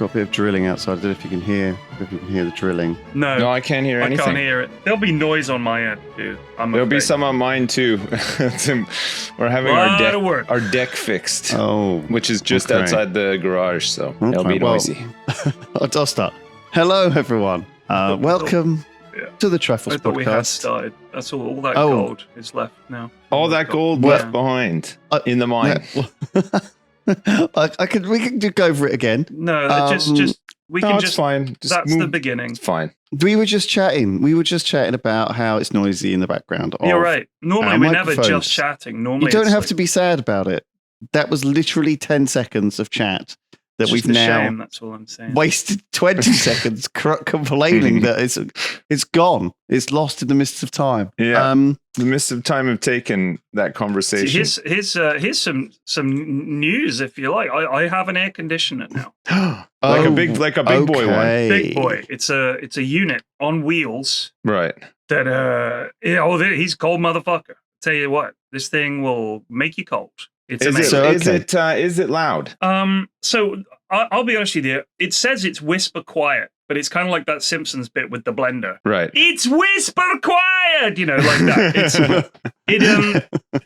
got a bit of drilling outside. I don't know if you can hear the drilling. No, I can't hear anything. I can't hear it. There'll be noise on my end, dude. There'll be some on mine too. We're having our deck fixed. Oh, which is just outside the garage, so it'll be noisy. I'll start. Hello, everyone. Welcome to the Triforce podcast. I thought we had started. That's all that gold is left now. All that gold left behind in the mine. We can go over it again. No, it's fine. That's the beginning. It's fine. We were just chatting. about how it's noisy in the background. You're right. Normally we're never just chatting. Normally you don't have to be sad about it. That was literally 10 seconds of chat that we've now shame, that's all I'm saying. Wasted 20 seconds complaining that it's gone. It's lost in the mists of time. Yeah. The mists of time have taken that conversation. Here's some news, if you like. I have an air conditioner now. like a big boy one. Big boy. It's a unit on wheels. Right. That he's a cold motherfucker. Tell you what, this thing will make you cold. It's amazing. Is it loud? So I'll be honest with you. It says it's whisper quiet, but it's kind of like that Simpsons bit with the blender. Right. It's whisper quiet, like that.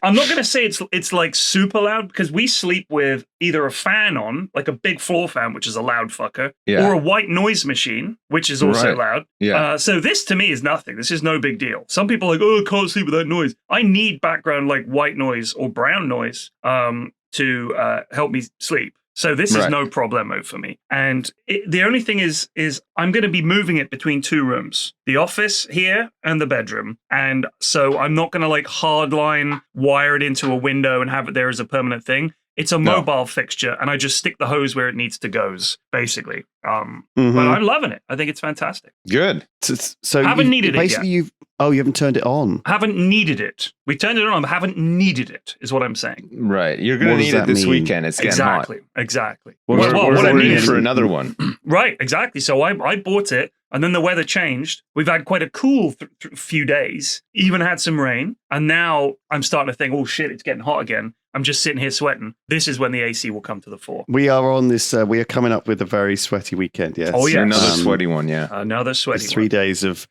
I'm not going to say it's like super loud because we sleep with either a fan on, like a big floor fan, which is a loud fucker, or a white noise machine, which is also loud. Yeah. So this to me is nothing. This is no big deal. Some people are like, I can't sleep with that noise. I need background like white noise or brown noise to help me sleep. So this is no problemo for me. And the only thing is I'm going to be moving it between two rooms, the office here and the bedroom. And so I'm not going to like hardline wire it into a window and have it there as a permanent thing. It's a mobile fixture, and I just stick the hose where it needs to go, basically. But I'm loving it. I think it's fantastic. Good. So haven't needed it yet. You haven't turned it on. Haven't needed it. We turned it on, but haven't needed it, is what I'm saying. Right. You're going to need it this weekend. It's getting hot. Exactly. What I mean for another one. Right, exactly. So I bought it, and then the weather changed. We've had quite a cool few days, even had some rain, and now I'm starting to think, oh shit, it's getting hot again. I'm just sitting here sweating. This is when the AC will come to the fore. We are on this. We are coming up with a very sweaty weekend. Yes. Oh yeah, another sweaty one. Yeah, another sweaty. 3 days of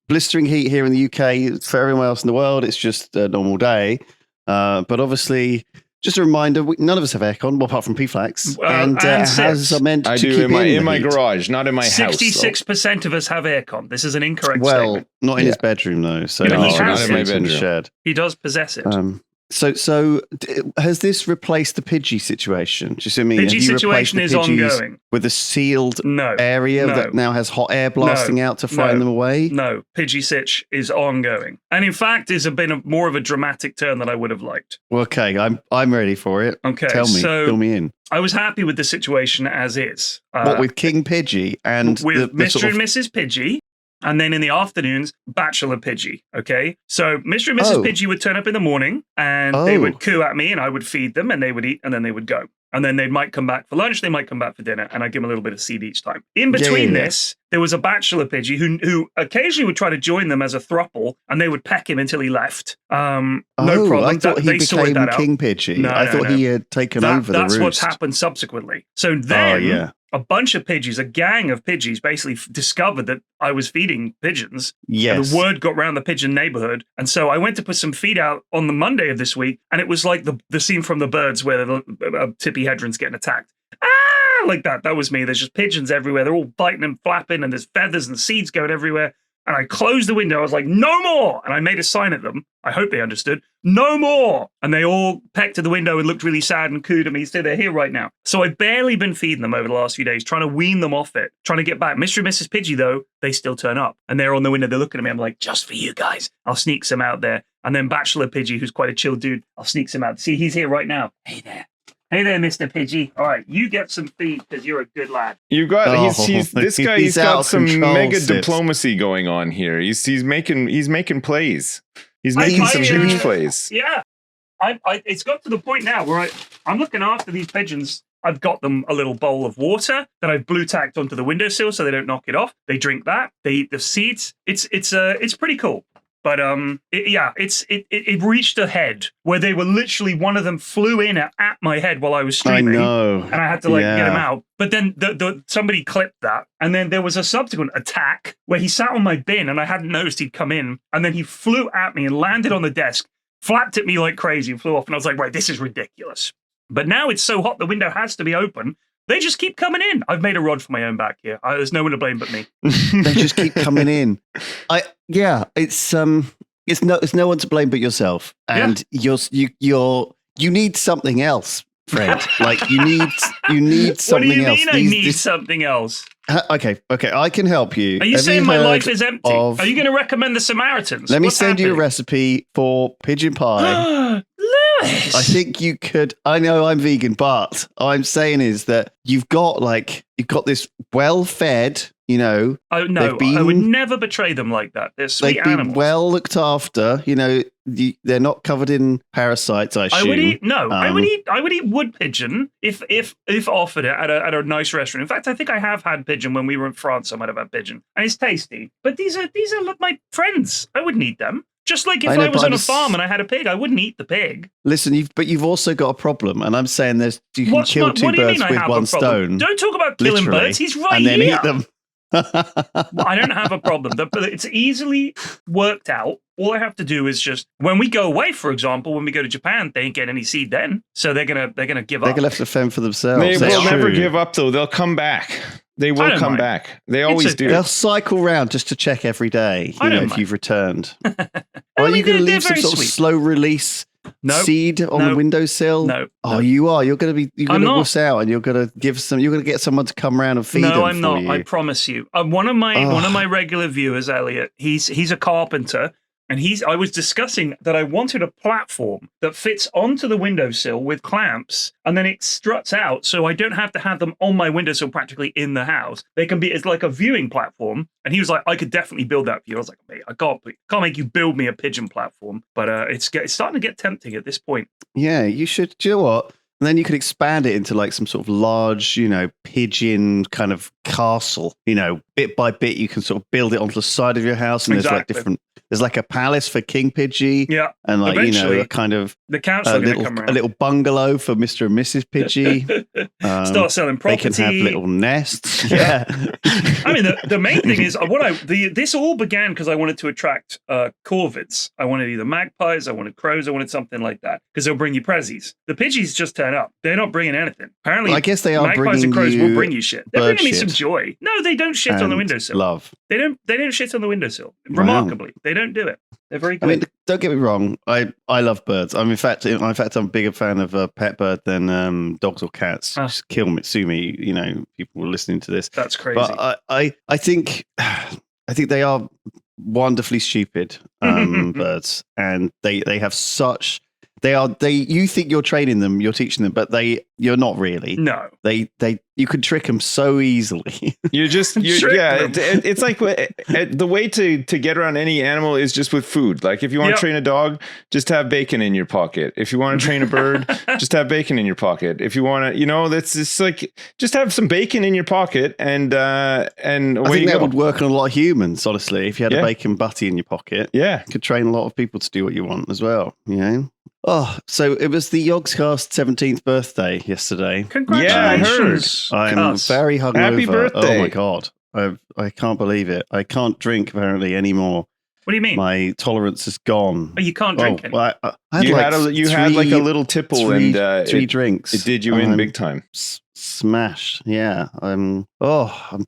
blistering heat here in the UK. For everyone else in the world, it's just a normal day. But obviously, just a reminder: none of us have aircon, apart from Flax, and houses are meant to keep in my garage, not in my house. 66% of us have aircon. This is an incorrect statement. Well, not in his bedroom though. So not in my bedroom. Shed. He does possess it. So has this replaced the Pidgey situation? Do you see what I mean? Pidgey situation is ongoing. With a sealed area that now has hot air blasting out to frighten them away? No, Pidgey Sitch is ongoing. And in fact, it's been more of a dramatic turn than I would have liked. Well, okay, I'm ready for it. Okay, tell me, fill me in. I was happy with the situation as is. What, with King Pidgey and with Mr. and Mrs. Pidgey? And then in the afternoons, Bachelor Pidgey, okay? So Mr. and Mrs. Pidgey would turn up in the morning, and they would coo at me, and I would feed them, and they would eat, and then they would go. And then they might come back for lunch, they might come back for dinner, and I give them a little bit of seed each time. In between this, there was a Bachelor Pidgey who occasionally would try to join them as a throuple, and they would peck him until he left. No problem. I thought he became King Pidgey. No, I thought he had taken over the roost. That's what's happened subsequently. So then... a bunch of Pidgeys, a gang of Pidgeys, basically discovered that I was feeding pigeons. Yes. And the word got around the pigeon neighborhood. And so I went to put some feed out on the Monday of this week, and it was like the scene from The Birds where the Tippy Hedron's getting attacked. Like that. That was me. There's just pigeons everywhere. They're all biting and flapping, and there's feathers and seeds going everywhere. And I closed the window. I was like, no more. And I made a sign at them. I hope they understood. No more. And they all pecked at the window and looked really sad and cooed at me. So they're here right now. So I've barely been feeding them over the last few days, trying to wean them off it, trying to get back. Mr. and Mrs. Pidgey, though, they still turn up. And they're on the window. They're looking at me. I'm like, just for you guys. I'll sneak some out there. And then Bachelor Pidgey, who's quite a chill dude, I'll sneak some out. See, he's here right now. Hey there. Hey there, Mr. Pidgey. All right, you get some feed because you're a good lad. You got he's got some mega diplomacy going on here. He's making plays. He's making some huge plays. Yeah, it's got to the point now where I'm looking after these pigeons. I've got them a little bowl of water that I've blue tacked onto the windowsill so they don't knock it off. They drink that. They eat the seeds. It's pretty cool. But it reached a head where they were literally, one of them flew in at my head while I was streaming. I know. And I had to get him out. But then somebody clipped that. And then there was a subsequent attack where he sat on my bin and I hadn't noticed he'd come in. And then he flew at me and landed on the desk, flapped at me like crazy and flew off. And I was like, right, this is ridiculous. But now it's so hot, the window has to be open. They just keep coming in. I've made a rod for my own back here. There's no one to blame but me. They just keep coming in. It's no one to blame but yourself. And you need something else, friend. Like you need something else. What do you mean I need something else? Okay, I can help you. Are you saying my life is empty? Are you going to recommend the Samaritans? Let me send you a recipe for pigeon pie. Lewis! I think you could. I know I'm vegan, but all I'm saying is that you've got this well-fed, Oh no, I would never betray them like that. They're sweet animals. They've been well looked after. They're not covered in parasites. I assume. I would eat wood pigeon if offered it at a nice restaurant. In fact, I think I have had pigeon when we were in France. I might have had pigeon, and it's tasty. But these are my friends. I wouldn't eat them. Just like if I was on a farm and I had a pig, I wouldn't eat the pig. Listen, you've also got a problem, and I'm saying you can kill two birds with one stone. Don't talk about killing birds. He's right here. And then eat them. I don't have a problem. It's easily worked out. All I have to do is just, when we go away, for example, when we go to Japan, they ain't get any seed then, so they're gonna give up. They're gonna have to fend for themselves. They will never give up, though. They'll come back. They will come back. They always do. They'll cycle round just to check every day. If you've returned. Are you going to leave some sort of slow release seed on the windowsill? No. Oh, you are. You're going to wuss out, and you're going to get someone to come around and feed them. No, I'm not. I promise you. One of my regular viewers, Elliot. He's a carpenter. And I was discussing that I wanted a platform that fits onto the windowsill with clamps, and then it struts out, so I don't have to have them on my windowsill practically in the house. It's like a viewing platform. And he was like, I could definitely build that for you. I was like, mate, I can't make you build me a pigeon platform. But it's starting to get tempting at this point. Yeah, you should. Do you know what? And then you could expand it into like some sort of large, pigeon kind of castle. Bit by bit, you can sort of build it onto the side of your house, and there's like a palace for King Pidgey. Yeah. And a kind of the council a little bungalow for Mr. and Mrs. Pidgey. Start selling property. They can have little nests. Yeah. I mean, the main thing is this all began because I wanted to attract corvids. I wanted either magpies, I wanted crows, I wanted something like that, because they'll bring you prezzies. The Pidgeys just turn up. They're not bringing anything. Apparently, I guess they are magpies and crows will bring you shit. They're bringing me some joy. No, they don't shit on the windowsill. Love. They don't shit on the windowsill. Remarkably, they don't do it. They're very good. I mean, don't get me wrong. I love birds. I'm in fact I'm a bigger fan of a pet bird than dogs or cats. Just kill me, sue me. People listening to this. That's crazy. But I think they are wonderfully stupid birds, and they have such. You think you're training them, you're teaching them, but you're not really. No. You could trick them so easily. It's like the way to get around any animal is just with food. Like if you want to train a dog, just have bacon in your pocket. If you want to train a bird, just have bacon in your pocket. If you want to, that's just like, just have some bacon in your pocket and I think that would work on a lot of humans, honestly. If you had a bacon butty in your pocket, you could train a lot of people to do what you want as well. Oh, so it was the Yogscast 17th birthday yesterday. Congratulations. Yeah, I heard. I'm very hungover. Happy birthday. Oh my God. I can't believe it. I can't drink apparently anymore. What do you mean? My tolerance is gone. Oh, you can't drink anymore. You had like a little tipple and three drinks. It did you in big time. Smashed. Yeah. I'm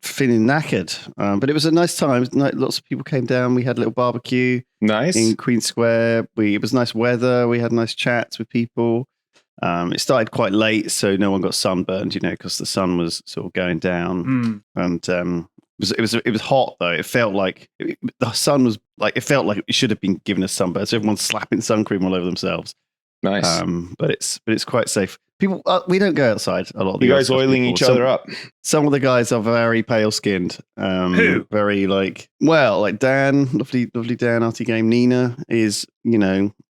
feeling knackered. But it was a nice time. Lots of people came down. We had a little barbecue. Nice. In Queen Square. It was nice weather. We had nice chats with people. It started quite late, so no one got sunburned, because the sun was sort of going down. And it was hot though. It felt like the sun was like, it felt like it should have been given a sunburn. So everyone's slapping sun cream all over themselves. Nice. But it's quite safe. People, we don't go outside a lot. Of you guys oiling each other up. Some of the guys are very pale skinned. Who? Very like Dan, lovely Dan, RT Game. Nina is,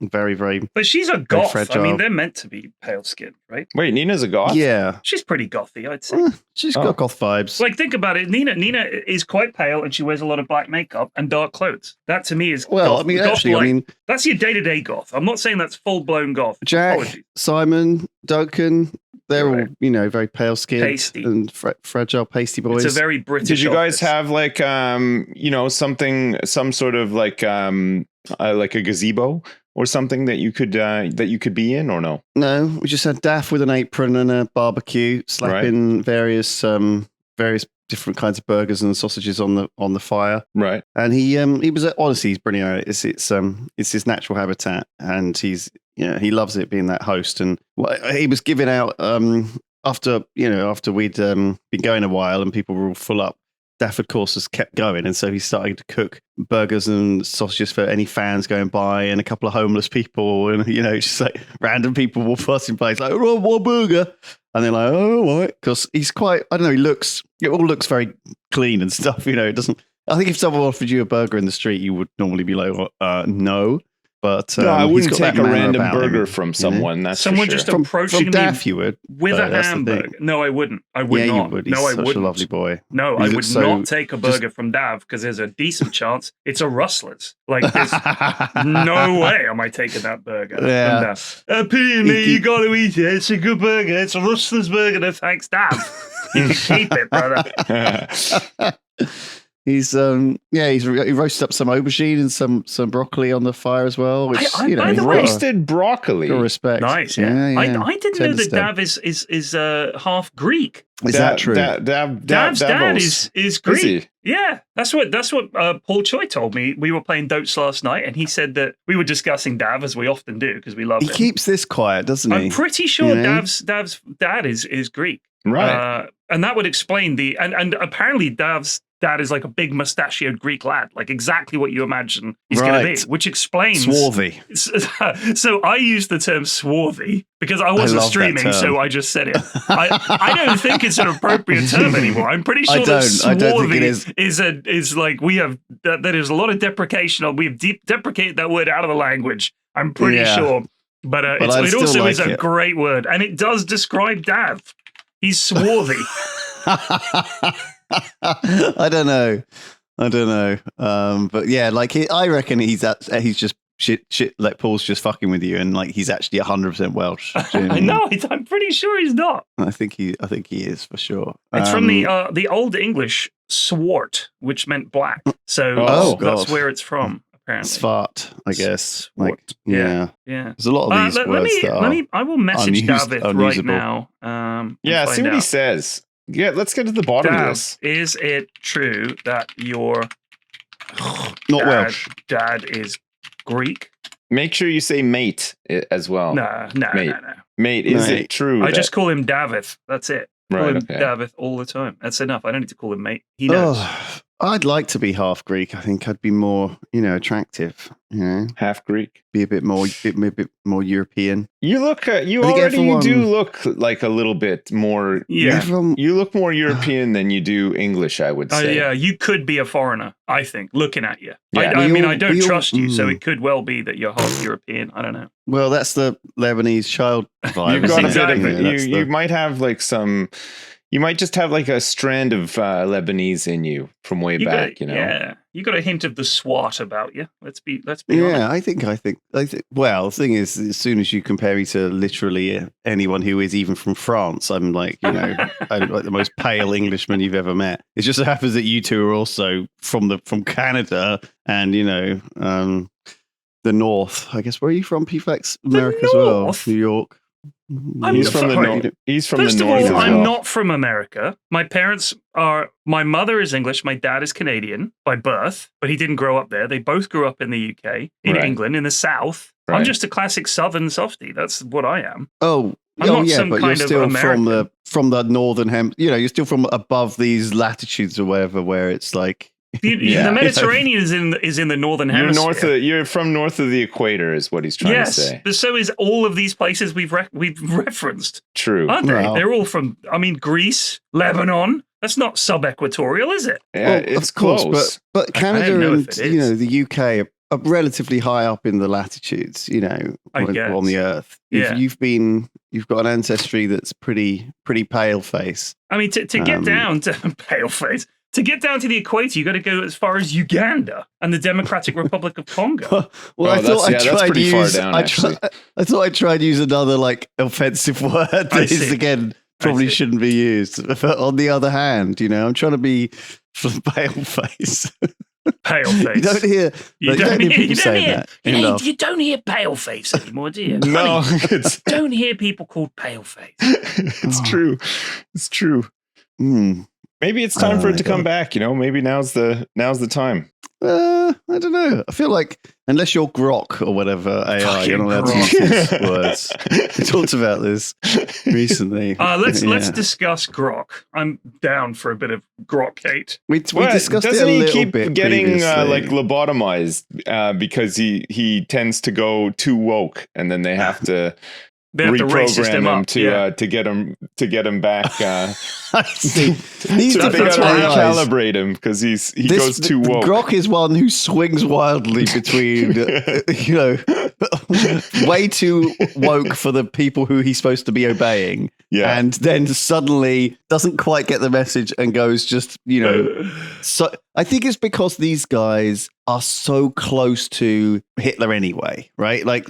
Very, very. But she's a goth. I fragile. mean, they're meant to be pale skinned, right? Wait, Nina's a goth? Yeah. She's pretty gothy, I'd say. She's got goth vibes. Like, think about it. Nina is quite pale, and she wears a lot of black makeup and dark clothes. That to me is Well, goth. I mean, Goth actually, like. I mean, That's your day-to-day goth. I'm not saying that's full-blown goth. Jack, Apologies. Simon, Duncan, they're all, very pale skinned Pasty. and fragile, pasty boys. It's a very British. Did you guys office. have like some sort of like a gazebo or something that you could be in, or no? No, we just had Daff with an apron and a barbecue, slapping various different kinds of burgers and sausages on the fire. Right. And he was honestly, he's brilliant. It's his natural habitat, and he loves it being that host. And he was giving out after we'd been going a while and people were all full up. Daff, of course, has kept going, and so he started to cook burgers and sausages for any fans going by, and a couple of homeless people, and just like random people were passing by. He's like, "Oh, one burger," and they're like, "Oh, all right," because he's quite. I don't know. It all looks very clean and stuff. It doesn't. I think if someone offered you a burger in the street, you would normally be like, no. But no, I he's wouldn't got take that a manner random about burger him, from someone. That's someone for sure. just approaching from Daff, me you would with a that's the hamburger. thing. No, I wouldn't. I would yeah, not. you would. He's No, I such wouldn't. a lovely boy. No, He I would looks so- not take a burger from Dav because there's a decent chance it's a Rustler's. Like, there's no way am I taking that burger Yeah. from Dav. Pigeon, you got to eat it. It's a good burger. It's a Rustler's burger. No, thanks, Dav. You can keep it, brother. He roasted up some aubergine and some broccoli on the fire as well. Which by the way- Roasted broccoli. got respect. Nice, yeah. I didn't know that Tender Dav is half Greek. Is that true? Dav's dad is Greek. Is he? Yeah, that's what Paul Choi told me. We were playing Dotes last night, and he said that we were discussing Dav, as we often do, because we love He him. keeps this quiet, doesn't he? I'm pretty sure Dav's dad is Greek. Right. And that would explain and apparently Dav's dad is like a big mustachioed Greek lad, like exactly what you imagine he's going to be, which explains... Swarthy. So I used the term swarthy because I wasn't love that streaming, term. so I just said it. I don't think it's an appropriate term anymore. I'm pretty sure that I don't think it swarthy is like we have... That is a lot of deprecation of... We've deprecated that word out of the language. I'm pretty sure. But it also is a great word. And it does describe Dav. He's swarthy. I don't know. But yeah, like I reckon he's just shit. Like Paul's just fucking with you, and like he's actually 100% Welsh. No, I'm pretty sure he's not. I think he is for sure. It's from the Old English swart, which meant black. So that's where it's from. Apparently, Svart, I guess. Swart. Like, yeah. There's a lot of these words that are I will message David right unusable. now. See what he says. Yeah, let's get to the bottom of this. Is it true that your Welsh dad is Greek? Make sure you say mate as well. No. Mate, is it true? I just call him David. That's it. Call him okay. David all the time. That's enough. I don't need to call him mate. He knows. I'd like to be half Greek. I think I'd be more, attractive. Half Greek. Be a bit more European. You look. You do look like a little bit more. Yeah. You look more European than you do English, I would say. Yeah, you could be a foreigner. I think looking at you. Yeah. I don't trust you, so it could well be that you're half European. I don't know. Well, that's the Lebanese child vibe. You've got a bit of Exactly. it. You might have like some. You might just have like a strand of Lebanese in you from way back, Yeah, you got a hint of the SWAT about you. Let's be honest. I think. Well, the thing is, as soon as you compare me to literally anyone who is even from France, I'm like, I'm like the most pale Englishman you've ever met. It just so happens that you two are also from Canada, and the North. I guess where are you from, P-Flax? America as well, North? New York. He's from the north. He's from First the of north. all, as well. I'm not from America. My mother is English. My dad is Canadian by birth, but he didn't grow up there. They both grew up in the UK, in England, in the South. Right. I'm just a classic Southern softie. That's what I am. I'm not yeah, some but kind you're of still American. from the northern you're still from above these latitudes or whatever, where it's like The Mediterranean is in the northern hemisphere. You're from north of the equator, is what he's trying to say. Yes, but so is all of these places we've referenced. True, aren't they? Well. They're all from. I mean, Greece, Lebanon. That's not sub-equatorial, is it? Yeah, it's of course, close. but I Canada don't know and if it is. the UK relatively high up in the latitudes, you know, on the Earth. Yeah. You've got an ancestry that's pretty pale face. I mean, to get down to pale face. To get down to the equator, you got to go as far as Uganda and the Democratic Republic of Congo. Well, I thought that's pretty far down. I thought I'd try and use another like offensive word that is again probably shouldn't be used. But on the other hand, you know, I'm trying to be pale face. Pale face. You don't hear people saying that. You don't hear pale face anymore, do you? No, don't hear people called pale face. It's true. It's true. Maybe it's time for it to come back. You know, maybe now's the time. I don't know. I feel like unless you're Grock or whatever AI, you're not allowed to use these words. We talked about this recently. Let's discuss Grock. I'm down for a bit of Grock hate. We discussed it a little bit. Doesn't he keep getting like lobotomized because he tends to go too woke, and then they have to. They have to racist him up to get him back. I see. They got to recalibrate him because he goes too woke. Grock is one who swings wildly between, way too woke for the people who he's supposed to be obeying, and then suddenly doesn't quite get the message and goes just, So I think it's because these guys are so close to Hitler anyway, right? Like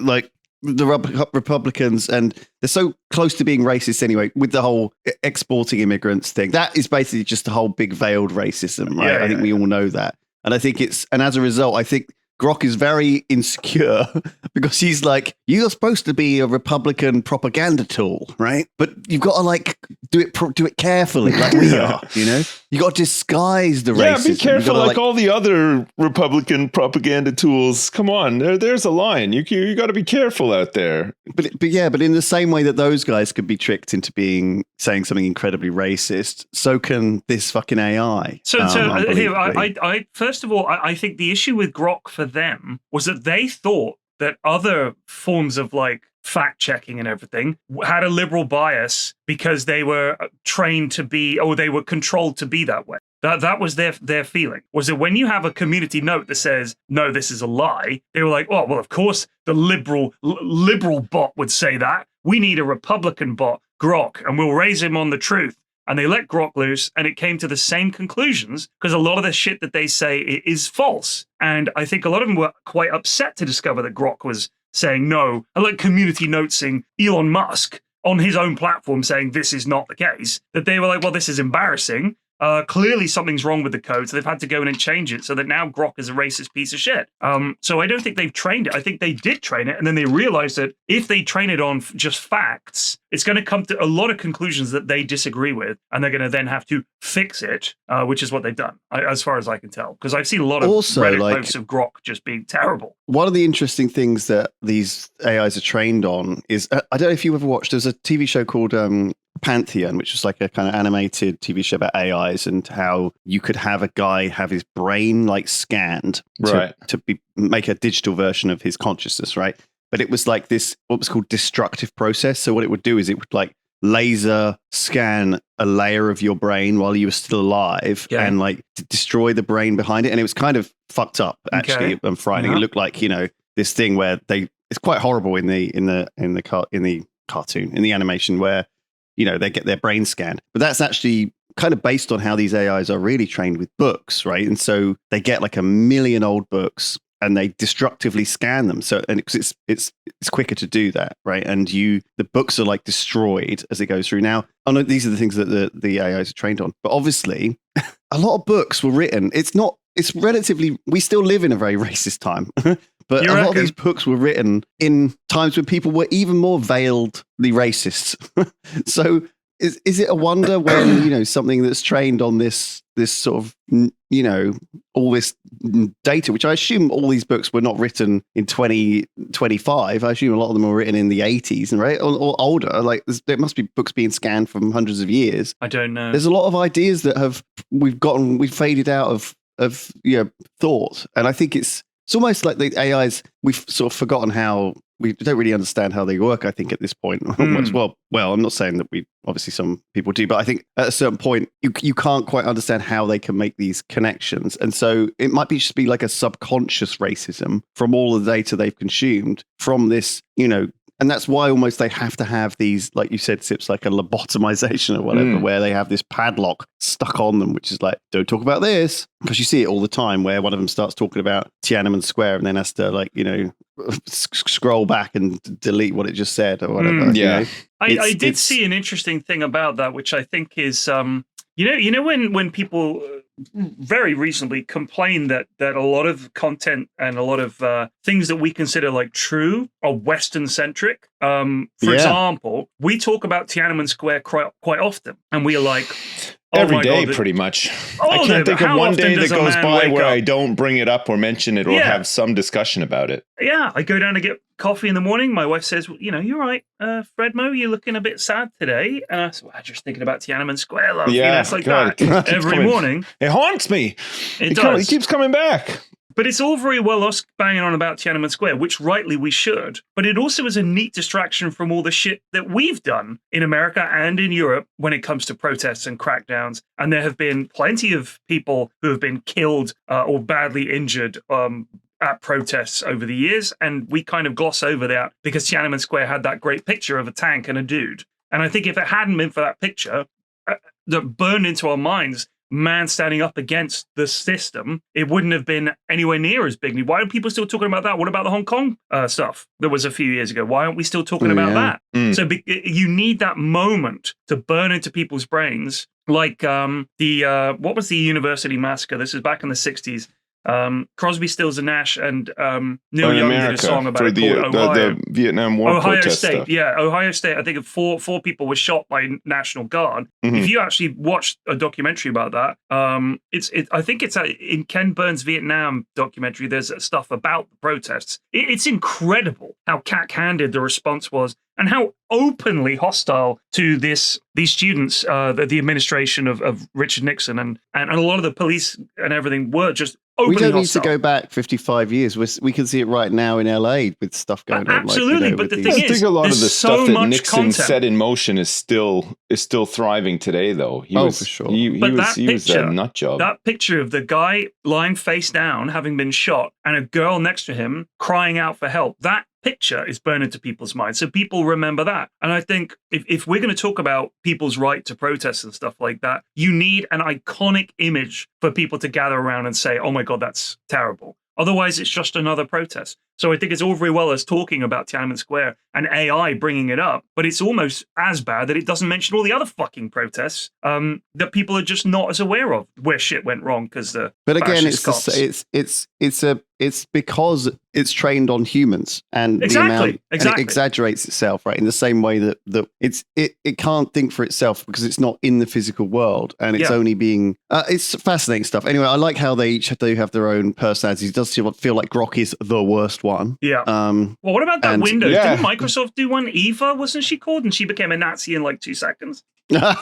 the Republicans, and they're so close to being racist anyway with the whole exporting immigrants thing. That is basically just a whole big veiled racism, right? I think we all know that. And I think and as a result, I think Grock is very insecure because he's like, you're supposed to be a Republican propaganda tool, right? But you've got to do it carefully, like we are. You got to disguise the racism. Yeah, be careful, like all the other Republican propaganda tools. Come on, there's a line. You got to be careful out there. But in the same way that those guys could be tricked into saying something incredibly racist, so can this fucking AI. So here, I first of all, I think the issue with Grock for them was that they thought that other forms of fact checking and everything had a liberal bias because they were trained to be, or they were controlled to be that way. That was their feeling, was that when you have a community note that says, no, this is a lie, they were like, oh, well, of course the liberal bot would say that. We need a Republican bot, Grock, and we'll raise him on the truth. And they let Grock loose, and it came to the same conclusions because a lot of the shit that they say is false. And I think a lot of them were quite upset to discover that Grock was saying no, and like community notesing Elon Musk on his own platform saying this is not the case, that they were like, well, this is embarrassing. Clearly something's wrong with the code, so they've had to go in and change it so that now Grock is a racist piece of shit. So I don't think they've trained it. I think they did train it, and then they realized that if they train it on just facts, it's going to come to a lot of conclusions that they disagree with, and they're going to then have to fix it, which is what they've done, as far as I can tell. Because I've seen a lot of Reddit posts of Grock just being terrible. One of the interesting things that these AIs are trained on is, I don't know if you ever watched, there's a TV show called Pantheon, which is like a kind of animated TV show about AIs and how you could have a guy have his brain scanned to make a digital version of his consciousness, right? But it was like this, what was called destructive process. So what it would do is it would laser scan a layer of your brain while you were still alive and destroy the brain behind it. And it was kind of fucked up, actually, and frightening. It looked like, this thing where it's quite horrible in the cartoon, in the animation where, they get their brain scanned. But that's actually kind of based on how these AIs are really trained with books, right? And so they get 1 million old books and they destructively scan them. So, and it's quicker to do that, right? And the books are destroyed as it goes through. Now, I know these are the things that the AIs are trained on, but obviously a lot of books were written. It's relatively, we still live in a very racist time. But a lot of these books were written in times when people were even more veiledly racist. So is it a wonder when, something that's trained on this sort of, all this data, which I assume all these books were not written in 2025. I assume a lot of them were written in the 80s, right? Or older. There must be books being scanned from hundreds of years. I don't know. There's a lot of ideas that we've faded out of thought. And I think it's it's almost like the AIs, we've sort of forgotten how, we don't really understand how they work, I think, at this point. Well, I'm not saying that obviously some people do, but I think at a certain point, you can't quite understand how they can make these connections. And so it might just be like a subconscious racism from all the data they've consumed from this, and that's why almost they have to have these, like you said, Sips, like a lobotomization or whatever, where they have this padlock stuck on them, which is like, don't talk about this. Because you see it all the time where one of them starts talking about Tiananmen Square and then has to scroll back and delete what it just said or whatever. Yeah. I did see an interesting thing about that, which I think is, when people very recently complained that a lot of content and a lot of things that we consider like true are Western centric. For example, we talk about Tiananmen Square quite often, and we are like, every day, pretty much. I can't think of one day that goes by where I don't bring it up or mention it or have some discussion about it. Yeah, I go down to get coffee in the morning. My wife says, you're right, Fredmo, you're looking a bit sad today. And I said, I'm just thinking about Tiananmen Square, love. Yeah, it's like that every morning. It haunts me. It does. It keeps coming back. But it's all very well us banging on about Tiananmen Square, which rightly we should. But it also is a neat distraction from all the shit that we've done in America and in Europe when it comes to protests and crackdowns. And there have been plenty of people who have been killed or badly injured at protests over the years. And we kind of gloss over that because Tiananmen Square had that great picture of a tank and a dude. And I think if it hadn't been for that picture that burned into our minds, man standing up against the system, it wouldn't have been anywhere near as big. Why are people still talking about that? What about the Hong Kong stuff that was a few years ago? Why aren't we still talking about that? So you need that moment to burn into people's brains, like what was the university massacre? This is back in the 60s. Crosby, Stills and Nash and Neil Young did a song about it called Ohio. The Vietnam War Ohio protest State, stuff. yeah, Ohio State. I think four people were shot by National Guard. If you actually watched a documentary about that, I think it's in Ken Burns' Vietnam documentary. There's stuff about the protests. It's incredible how cack-handed the response was and how openly hostile to these students, the administration of Richard Nixon and a lot of the police and everything were just openly hostile. We don't need to go back 55 years. We can see it right now in LA with stuff going on. Absolutely, but the thing is, I think a lot of the stuff that Nixon content. set in motion is still thriving today, though. For sure. He was a nut job. That picture of the guy lying face down, having been shot, and a girl next to him crying out for help. That picture is burned into people's minds. So people remember that. And I think if we're going to talk about people's right to protest and stuff like that, you need an iconic image for people to gather around and say, oh my God, that's terrible. Otherwise, it's just another protest. So I think it's all very well as talking about Tiananmen Square and AI bringing it up, but it's almost as bad that it doesn't mention all the other fucking protests that people are just not as aware of where shit went wrong because the. But again, it's because it's trained on humans and the amount and it exaggerates itself, right? In the same way that it can't think for itself because it's not in the physical world and it's only being. It's fascinating stuff. Anyway, I like how they each have their own personalities. It does feel like Grock is the worst one. Yeah. Well, what about that Windows? Yeah. Didn't Microsoft do one? Eva, wasn't she called? And she became a Nazi in like 2 seconds. What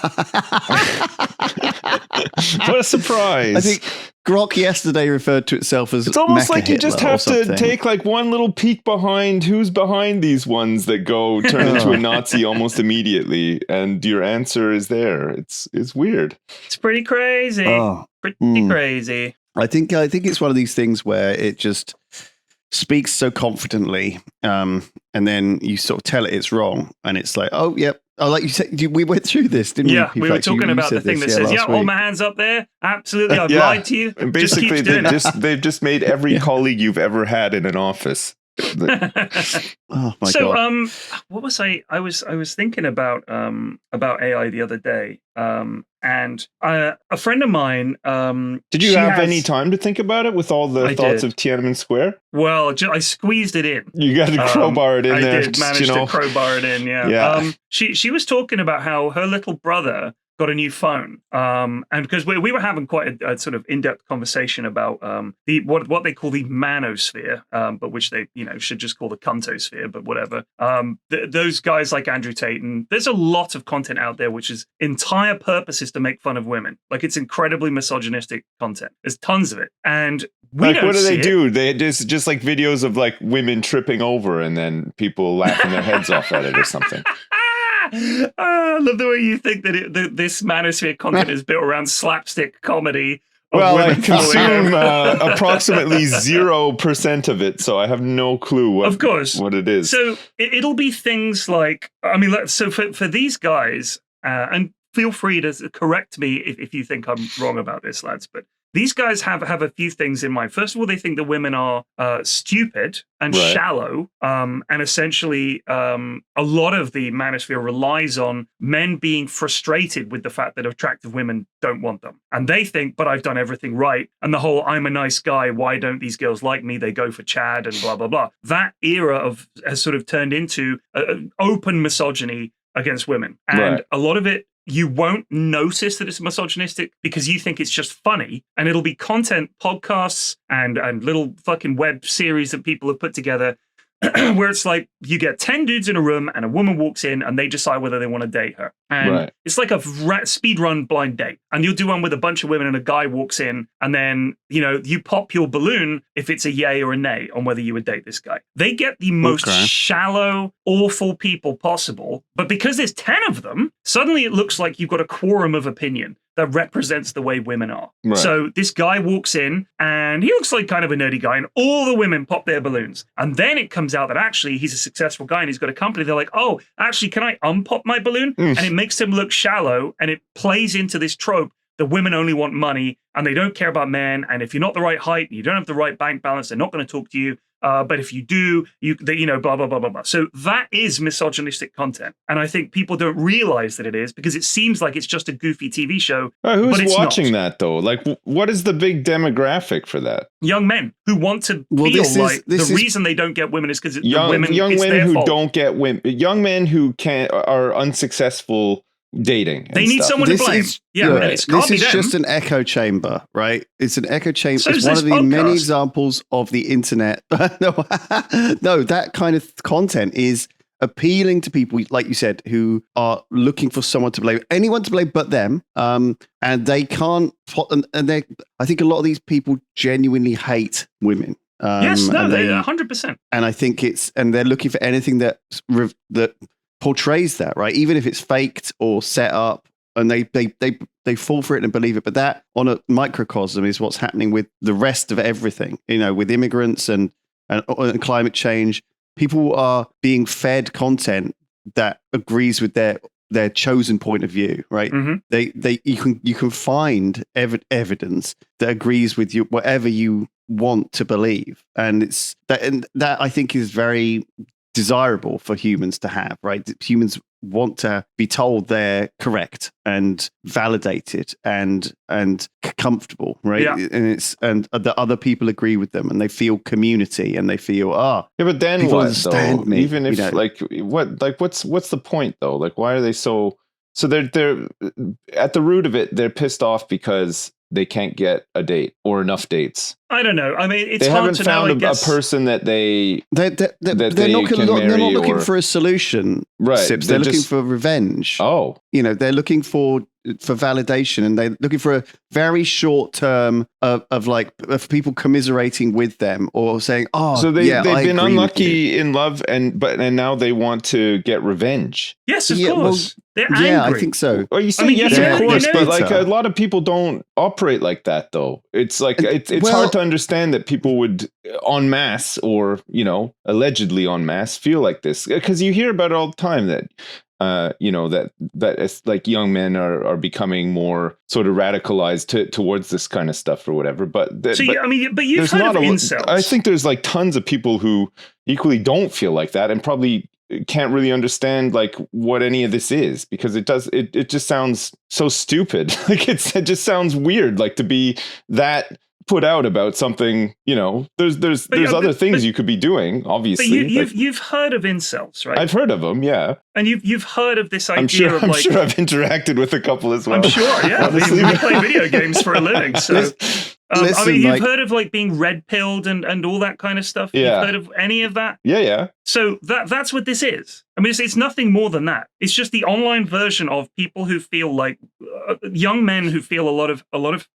a surprise. I think Grock yesterday referred to itself as. It's almost Mecha like you just Hitler have to take like one little peek behind who's behind these ones that turn into a Nazi almost immediately, and your answer is there. It's weird. It's pretty crazy. Pretty crazy. I think it's one of these things where it just speaks so confidently, and then you sort of tell it it's wrong, and it's like, oh, yep. Oh, like you said, we went through this, didn't we? Yeah, we were talking about the thing that says, hold my hands up there. Absolutely, I've lied to you. And basically, they've just made every colleague you've ever had in an office. Oh my God. What was I was thinking about AI the other day, and a friend of mine. Did you have any time to think about it with all the thoughts of Tiananmen Square? Well, I squeezed it in. You got to crowbar it in there. I did manage to crowbar it in. Yeah. Yeah. She was talking about how her little brother got a new phone. And because we were having quite a sort of in-depth conversation about what they call the manosphere, but which they should just call the cuntosphere, but whatever. Those guys like Andrew Tate, and there's a lot of content out there which is entire purpose is to make fun of women. Like, it's incredibly misogynistic content. There's tons of it, and we don't what do they see do? They just like videos of like women tripping over and then people laughing their heads off at it or something. I love the way you think that this manosphere content is built around slapstick comedy. Well, I consume approximately 0% of it, so I have no clue what it is. So it'll be things like, I mean, so for these guys, and feel free to correct me if you think I'm wrong about this, lads, but these guys have a few things in mind. First of all, they think that women are stupid and shallow, and essentially a lot of the manosphere relies on men being frustrated with the fact that attractive women don't want them. And they think, but I've done everything right. And the whole, I'm a nice guy, why don't these girls like me? They go for Chad and blah, blah, blah. That era has sort of turned into open misogyny against women. And a lot of it, you won't notice that it's misogynistic because you think it's just funny, and it'll be content, podcasts, and little fucking web series that people have put together where it's like you get 10 dudes in a room and a woman walks in and they decide whether they want to date her. And it's like a speed run blind date. And you'll do one with a bunch of women and a guy walks in and then, you pop your balloon if it's a yay or a nay on whether you would date this guy. They get the most shallow, awful people possible. But because there's 10 of them, suddenly it looks like you've got a quorum of opinion that represents the way women are. Right. So this guy walks in and he looks like kind of a nerdy guy and all the women pop their balloons. And then it comes out that actually he's a successful guy and he's got a company. They're like, oh, actually, can I unpop my balloon? And it makes him look shallow, and it plays into this trope that women only want money and they don't care about men. And if you're not the right height and you don't have the right bank balance, they're not going to talk to you. But if you do, blah, blah, blah, blah, blah. So that is misogynistic content. And I think people don't realize that it is because it seems like it's just a goofy TV show. Who's watching that, though? Like, what is the big demographic for that? Young men who want to feel like the reason they don't get women is because young men who fault. Don't get women. Young men who are unsuccessful dating. They need someone to blame. This is just an echo chamber, right? It's an echo chamber. It's one of the many examples of the internet. No, that kind of content is appealing to people, like you said, who are looking for someone to blame, anyone to blame but them. And they can't. And I think a lot of these people genuinely hate women. They 100%. And I think they're looking for anything that portrays that, right? Even if it's faked or set up, and they fall for it and believe it. But that, on a microcosm, is what's happening with the rest of everything. With immigrants and climate change, people are being fed content that agrees with their chosen point of view, right? You can find evidence that agrees with you, whatever you want to believe, and that I think is very desirable for humans to have, right? Humans want to be told they're correct and validated and comfortable, right? And that other people agree with them and they feel community and they feel but then people what understand though? me, even if what's the point though? Like, why are they so they're at the root of it? They're pissed off because they can't get a date or enough dates. I don't know. I mean, it's they hard haven't to found know, a person that they're not looking for a solution. Right. Sips. They're looking for revenge. Oh, they're looking for validation, and they're looking for a very short term of people commiserating with them or saying, so they've been unlucky in love and now they want to get revenge. Yes, of course. They're angry. Yeah, I think so. Well, you say yes, of course, but like a lot of people don't operate like that, though. It's like it's hard to understand that people would en masse or allegedly en masse feel like this, because you hear about it all the time that that it's like young men are becoming more sort of radicalized towards this kind of stuff or whatever. But you've heard of incels. I think there's like tons of people who equally don't feel like that and probably can't really understand like what any of this is, because it just sounds so stupid. Like it just sounds weird, like to be that put out about something, there's other things you could be doing, obviously. But you've heard of incels, right? I've heard of them, yeah. And you've heard of this idea I'm of sure I've interacted with a couple as well. I'm sure, yeah. we play video games for a living, so... you've heard of being red pilled and all that kind of stuff. Yeah. You've heard of any of that? Yeah. So that's what this is. I mean, it's nothing more than that. It's just the online version of people who feel like young men who feel a lot of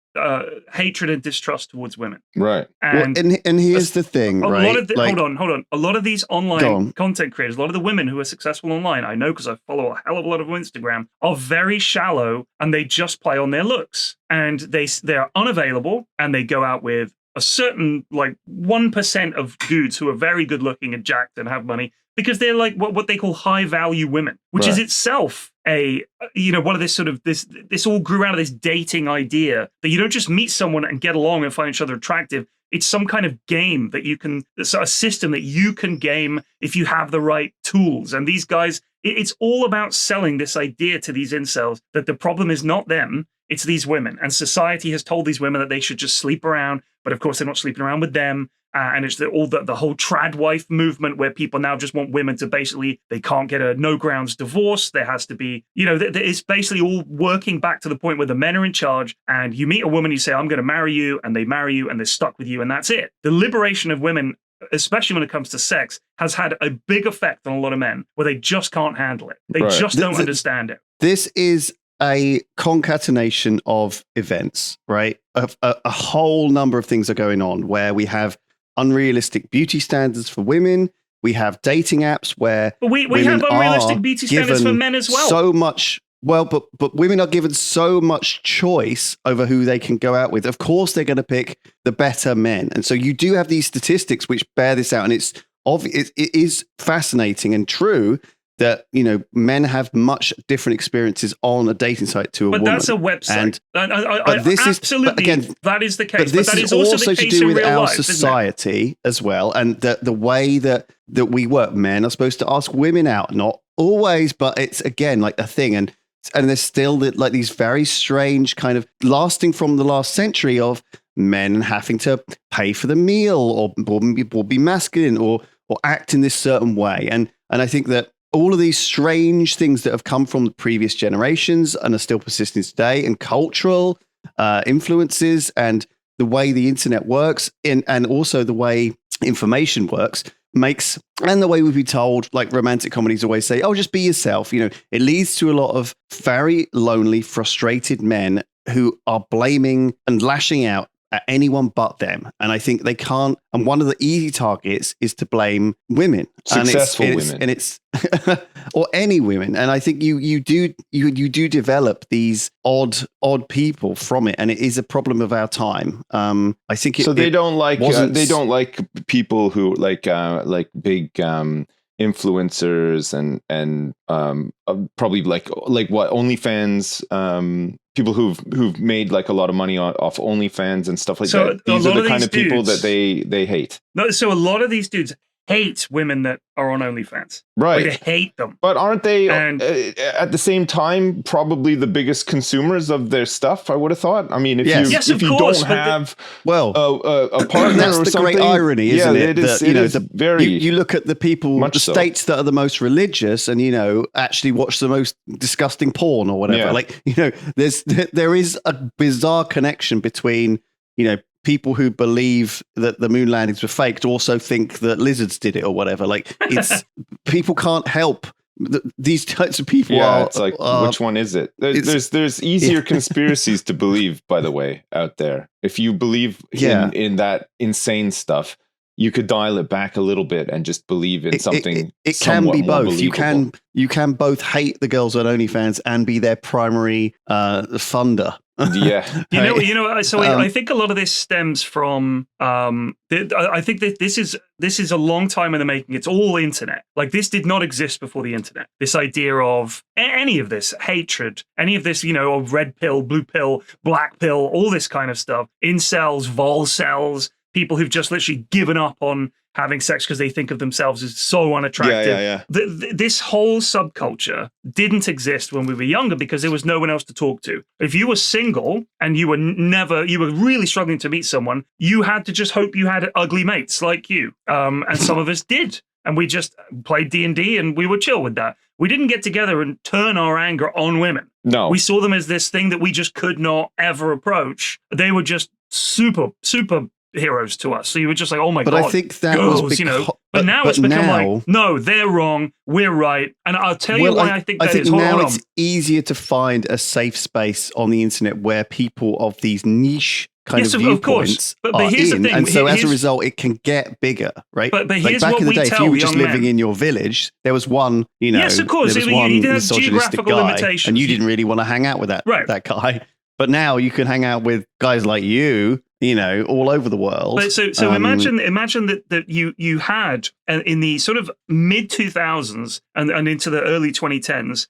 hatred and distrust towards women. Right. And here's the thing, right? Hold on. A lot of these online content creators, a lot of the women who are successful online, I know because I follow a hell of a lot of them on Instagram, are very shallow and they just play on their looks. And they're unavailable and they go out with a certain 1% of dudes who are very good looking and jacked and have money because they're like what they call high value women, which is itself one of this all grew out of this dating idea that you don't just meet someone and get along and find each other attractive. It's some kind of game that it's a system that you can game if you have the right tools. And these guys, it's all about selling this idea to these incels that the problem is not them, it's these women. And society has told these women that they should just sleep around, but of course they're not sleeping around with them. And it's the whole trad wife movement where people now just want women to they can't get a no grounds divorce. There has to be, it's basically all working back to the point where the men are in charge and you meet a woman, you say, I'm going to marry you, and they marry you and they're stuck with you. And that's it. The liberation of women, especially when it comes to sex, has had a big effect on a lot of men where they just can't handle it. They just don't understand it. This is a concatenation of events, right? A whole number of things are going on where we have unrealistic beauty standards for women. We have dating apps where we have unrealistic beauty standards for men as well. So much, but women are given so much choice over who they can go out with. Of course, they're going to pick the better men, and so you do have these statistics which bear this out, and it's obvious. It is fascinating and true that men have much different experiences on a dating site to a woman. But that's a website. And this absolutely, that is the case. But this that is also also the to case do in with real our life, society as well, and the way that we work. Men are supposed to ask women out, not always, but it's again like a thing, and there's still these very strange kind of lasting from the last century of men having to pay for the meal or be masculine or act in this certain way, and I think that all of these strange things that have come from the previous generations and are still persisting today, and cultural influences and the way the internet works and also the way information works and the way we've been told, like romantic comedies always say, oh, just be yourself. It leads to a lot of very lonely, frustrated men who are blaming and lashing out at anyone but them. And I think they can't. And one of the easy targets is to blame women, successful women, and it's or any women. And I think you do develop these odd people from it, and it is a problem of our time. I think they don't like people who like big influencers and probably like what OnlyFans. People who've made like a lot of money off OnlyFans and stuff like that. These are the kind of people that they hate. No, so a lot of these dudes hate women that are on OnlyFans. Right. They hate them. But aren't they, at the same time, probably the biggest consumers of their stuff, I would have thought? I mean, if you don't have a partner that's or the something. Great irony, isn't it? It is very... You look at the people, the so. states that are the most religious and, actually watch the most disgusting porn or whatever. Yeah. There is a bizarre connection between, people who believe that the moon landings were faked also think that lizards did it or whatever. Like, it's people can't help. These types of people are. It's like, which one is it? There's easier conspiracies to believe, by the way, out there. If you believe in that insane stuff, you could dial it back a little bit and just believe in something. It can be both. You can both hate the girls on OnlyFans and be their primary funder. Yeah, So I think a lot of this stems from. I think that this is a long time in the making. It's all internet. Like, this did not exist before the internet. This idea of any of this hatred, any of this, of red pill, blue pill, black pill, all this kind of stuff. Incels, vol cells. people who've just literally given up on having sex because they think of themselves as so unattractive. This whole subculture didn't exist when we were younger because there was no one else to talk to. If you were single and you were really struggling to meet someone, you had to just hope you had ugly mates like you. And some of us did. And we just played D&D and we were chill with that. We didn't get together and turn our anger on women. No. We saw them as this thing that we just could not ever approach. They were just super heroes to us. So you were just like, oh my God. But I think that girls, was because, But now it's become like, no, they're wrong, we're right. And I'll tell you why I think that is. Now it's easier to find a safe space on the internet where people of these niche kind of viewpoints but are here's in. The thing. And so as a result, it can get bigger, right? But like here's back what in the we day, if tell you were just young living men. in your village, there was one, yes, of course. there was one you did have misogynistic geographical guy, limitations. and you didn't really want to hang out with that guy. But now you can hang out with guys like you all over the world. But so imagine that you had in the sort of mid 2000s and into the early 2010s,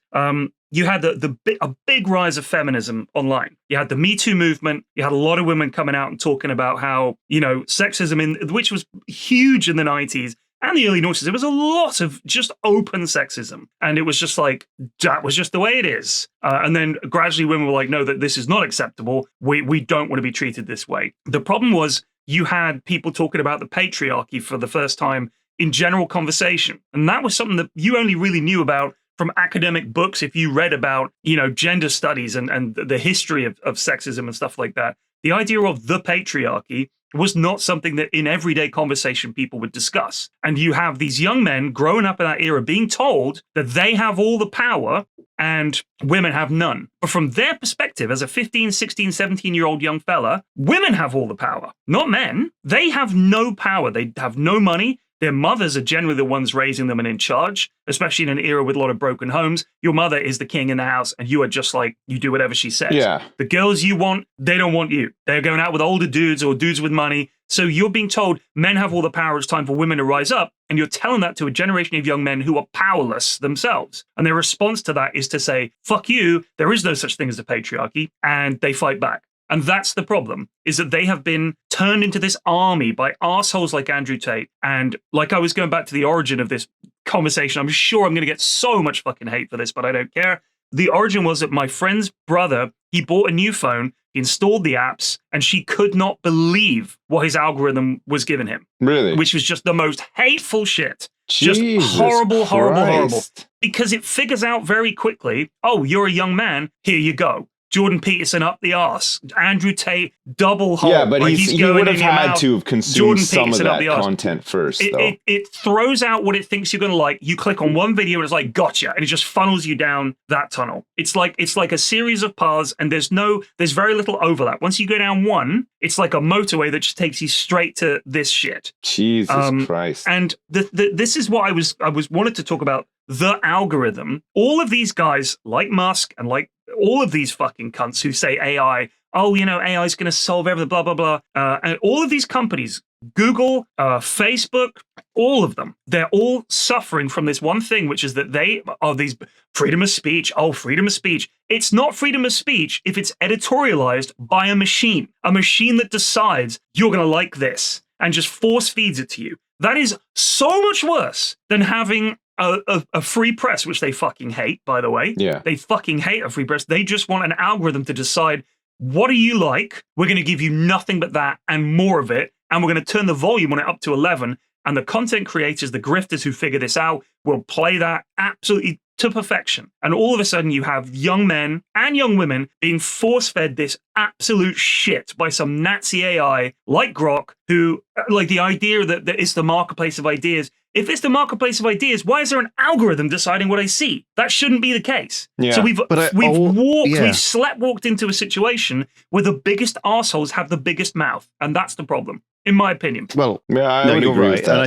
you had a big rise of feminism online. You had the Me Too movement. You had a lot of women coming out and talking about how sexism which was huge in the 90s. And the early noughties, there was a lot of just open sexism. And it was just like, that was just the way it is. And then gradually women were like, no, that this is not acceptable. We don't want to be treated this way. The problem was you had people talking about the patriarchy for the first time in general conversation. And that was something that you only really knew about from academic books if you read about, gender studies and the history of sexism and stuff like that. The idea of the patriarchy was not something that in everyday conversation people would discuss. And you have these young men growing up in that era being told that they have all the power and women have none. But from their perspective, as a 15, 16, 17-year-old young fella, women have all the power, not men. They have no power. They have no money. Their mothers are generally the ones raising them and in charge, especially in an era with a lot of broken homes. Your mother is the king in the house, and you are just like, you do whatever she says. Yeah. The girls you want, they don't want you. They're going out with older dudes or dudes with money. So you're being told men have all the power, it's time for women to rise up. And you're telling that to a generation of young men who are powerless themselves. And their response to that is to say, fuck you, there is no such thing as a patriarchy, and they fight back. And that's the problem, is that they have been turned into this army by assholes like Andrew Tate. And like I was going back to the origin of this conversation, I'm sure I'm going to get so much fucking hate for this, but I don't care. The origin was that my friend's brother, he bought a new phone, he installed the apps, and she could not believe what his algorithm was giving him. Really? Which was just the most hateful shit. Jesus just horrible, horrible. Christ. Because it figures out very quickly, oh, you're a young man, here you go. Jordan Peterson up the arse. Andrew Tate double hole. Yeah, but like he would have had to have consumed some of that content first, though. It throws out what it thinks you're going to like. You click on one video and it's like, gotcha. And it just funnels you down that tunnel. It's like a series of paths and there's very little overlap. Once you go down one, it's like a motorway that just takes you straight to this shit. Jesus Christ. And this is what I was wanted to talk about. The algorithm. All of these guys like Musk and like all of these fucking cunts who say AI, AI is going to solve everything, blah, blah, blah. And all of these companies, Google, Facebook, all of them, they're all suffering from this one thing, which is that they are these freedom of speech. Oh, freedom of speech. It's not freedom of speech if it's editorialized by a machine that decides you're going to like this and just force feeds it to you. That is so much worse than having a free press, which they fucking hate, by the way. Yeah. They fucking hate a free press. They just want an algorithm to decide, what do you like? We're going to give you nothing but that and more of it. And we're going to turn the volume on it up to 11. And the content creators, the grifters who figure this out, will play that absolutely to perfection. And all of a sudden you have young men and young women being force-fed this absolute shit by some Nazi AI like Grock, who, like the idea that it's the marketplace of ideas. If it's the marketplace of ideas, why is there an algorithm deciding what I see? That shouldn't be the case. Yeah. So we've sleptwalked into a situation where the biggest assholes have the biggest mouth. And that's the problem, in my opinion. Well, yeah, I would you're agree right. with that. And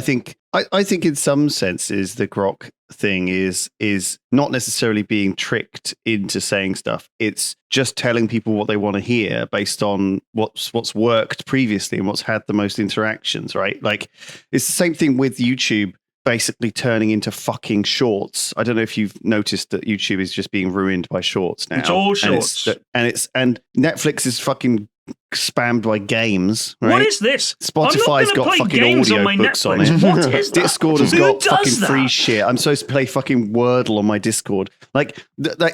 I think in some senses the Grock thing is not necessarily being tricked into saying stuff. It's just telling people what they want to hear based on what's worked previously and what's had the most interactions, right? Like it's the same thing with YouTube basically turning into fucking shorts. I don't know if you've noticed that YouTube is just being ruined by shorts now. It's all shorts. And Netflix is fucking spammed by games. Right? What is this? Spotify's got fucking audio books on it. What is that? Discord has got fucking free shit. I'm supposed to play fucking Wordle on my Discord. Like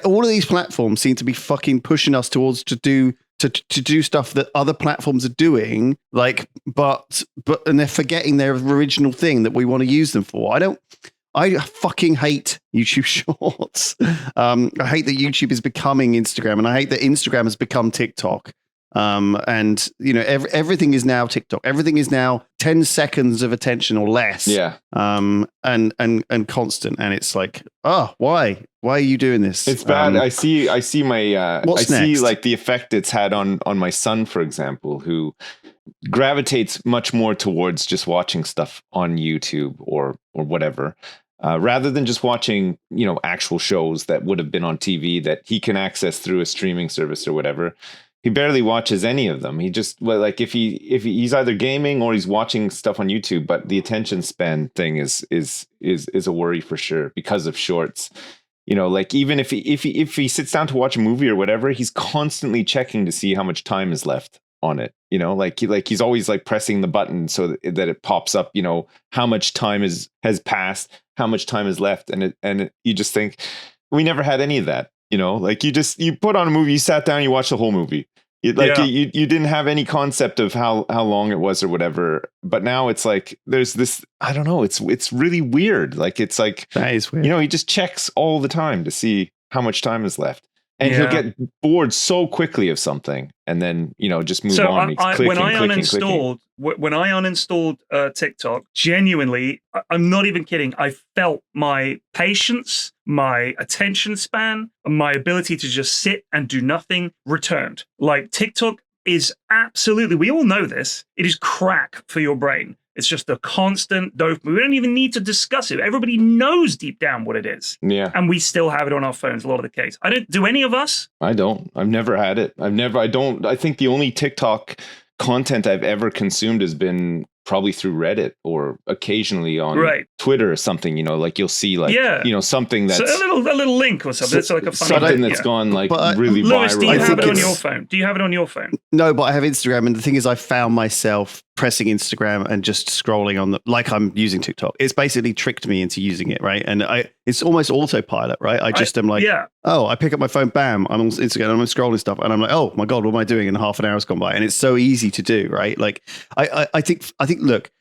all of these platforms seem to be fucking pushing us towards to do stuff that other platforms are doing, like, but they're forgetting their original thing that we want to use them for. I fucking hate YouTube Shorts. I hate that YouTube is becoming Instagram, and I hate that Instagram has become TikTok. And everything is now TikTok. Everything is now 10 seconds of attention or less. Yeah. And constant. And it's like, why are you doing this? It's bad. I see my, what's next? like the effect it's had on my son, for example, who gravitates much more towards just watching stuff on YouTube or whatever. Rather than just watching, actual shows that would have been on TV that he can access through a streaming service or whatever. He barely watches any of them. He just, like, if he's either gaming or he's watching stuff on YouTube, but the attention span thing is a worry for sure because of shorts. Like, even if he sits down to watch a movie or whatever, he's constantly checking to see how much time is left on it. He's always like pressing the button so that it pops up, how much time has passed, how much time is left, and you just think we never had any of that. Like you put on a movie, you sat down, you watched the whole movie. You didn't have any concept of how long it was or whatever. But now it's like there's this, I don't know, it's really weird. Like it's like that is weird. He just checks all the time to see how much time is left. And he'll get bored so quickly of something, and then just move on. When I uninstalled TikTok, genuinely, I'm not even kidding. I felt my patience, my attention span, and my ability to just sit and do nothing returned. Like TikTok is absolutely, we all know this. It is crack for your brain. It's just a constant dopamine. We don't even need to discuss it. Everybody knows deep down what it is. Yeah. And we still have it on our phones a lot of the case. Do any of us? I don't. I've never had it. I think the only TikTok content I've ever consumed has been probably through Reddit or occasionally on Twitter or something, like you'll see something that's so a little link or something. It's like a funny something that's gone really Lewis, viral. do you have it on your phone? Do you have it on your phone? No, but I have Instagram, and the thing is, I found myself pressing Instagram and just scrolling on like I'm using TikTok. It's basically tricked me into using it, right? And it's almost autopilot, right? I am like, I pick up my phone, bam, I'm on Instagram, and I'm scrolling stuff, and I'm like, oh my god, what am I doing? And half an hour has gone by, and it's so easy to do, right? Like, I think, look,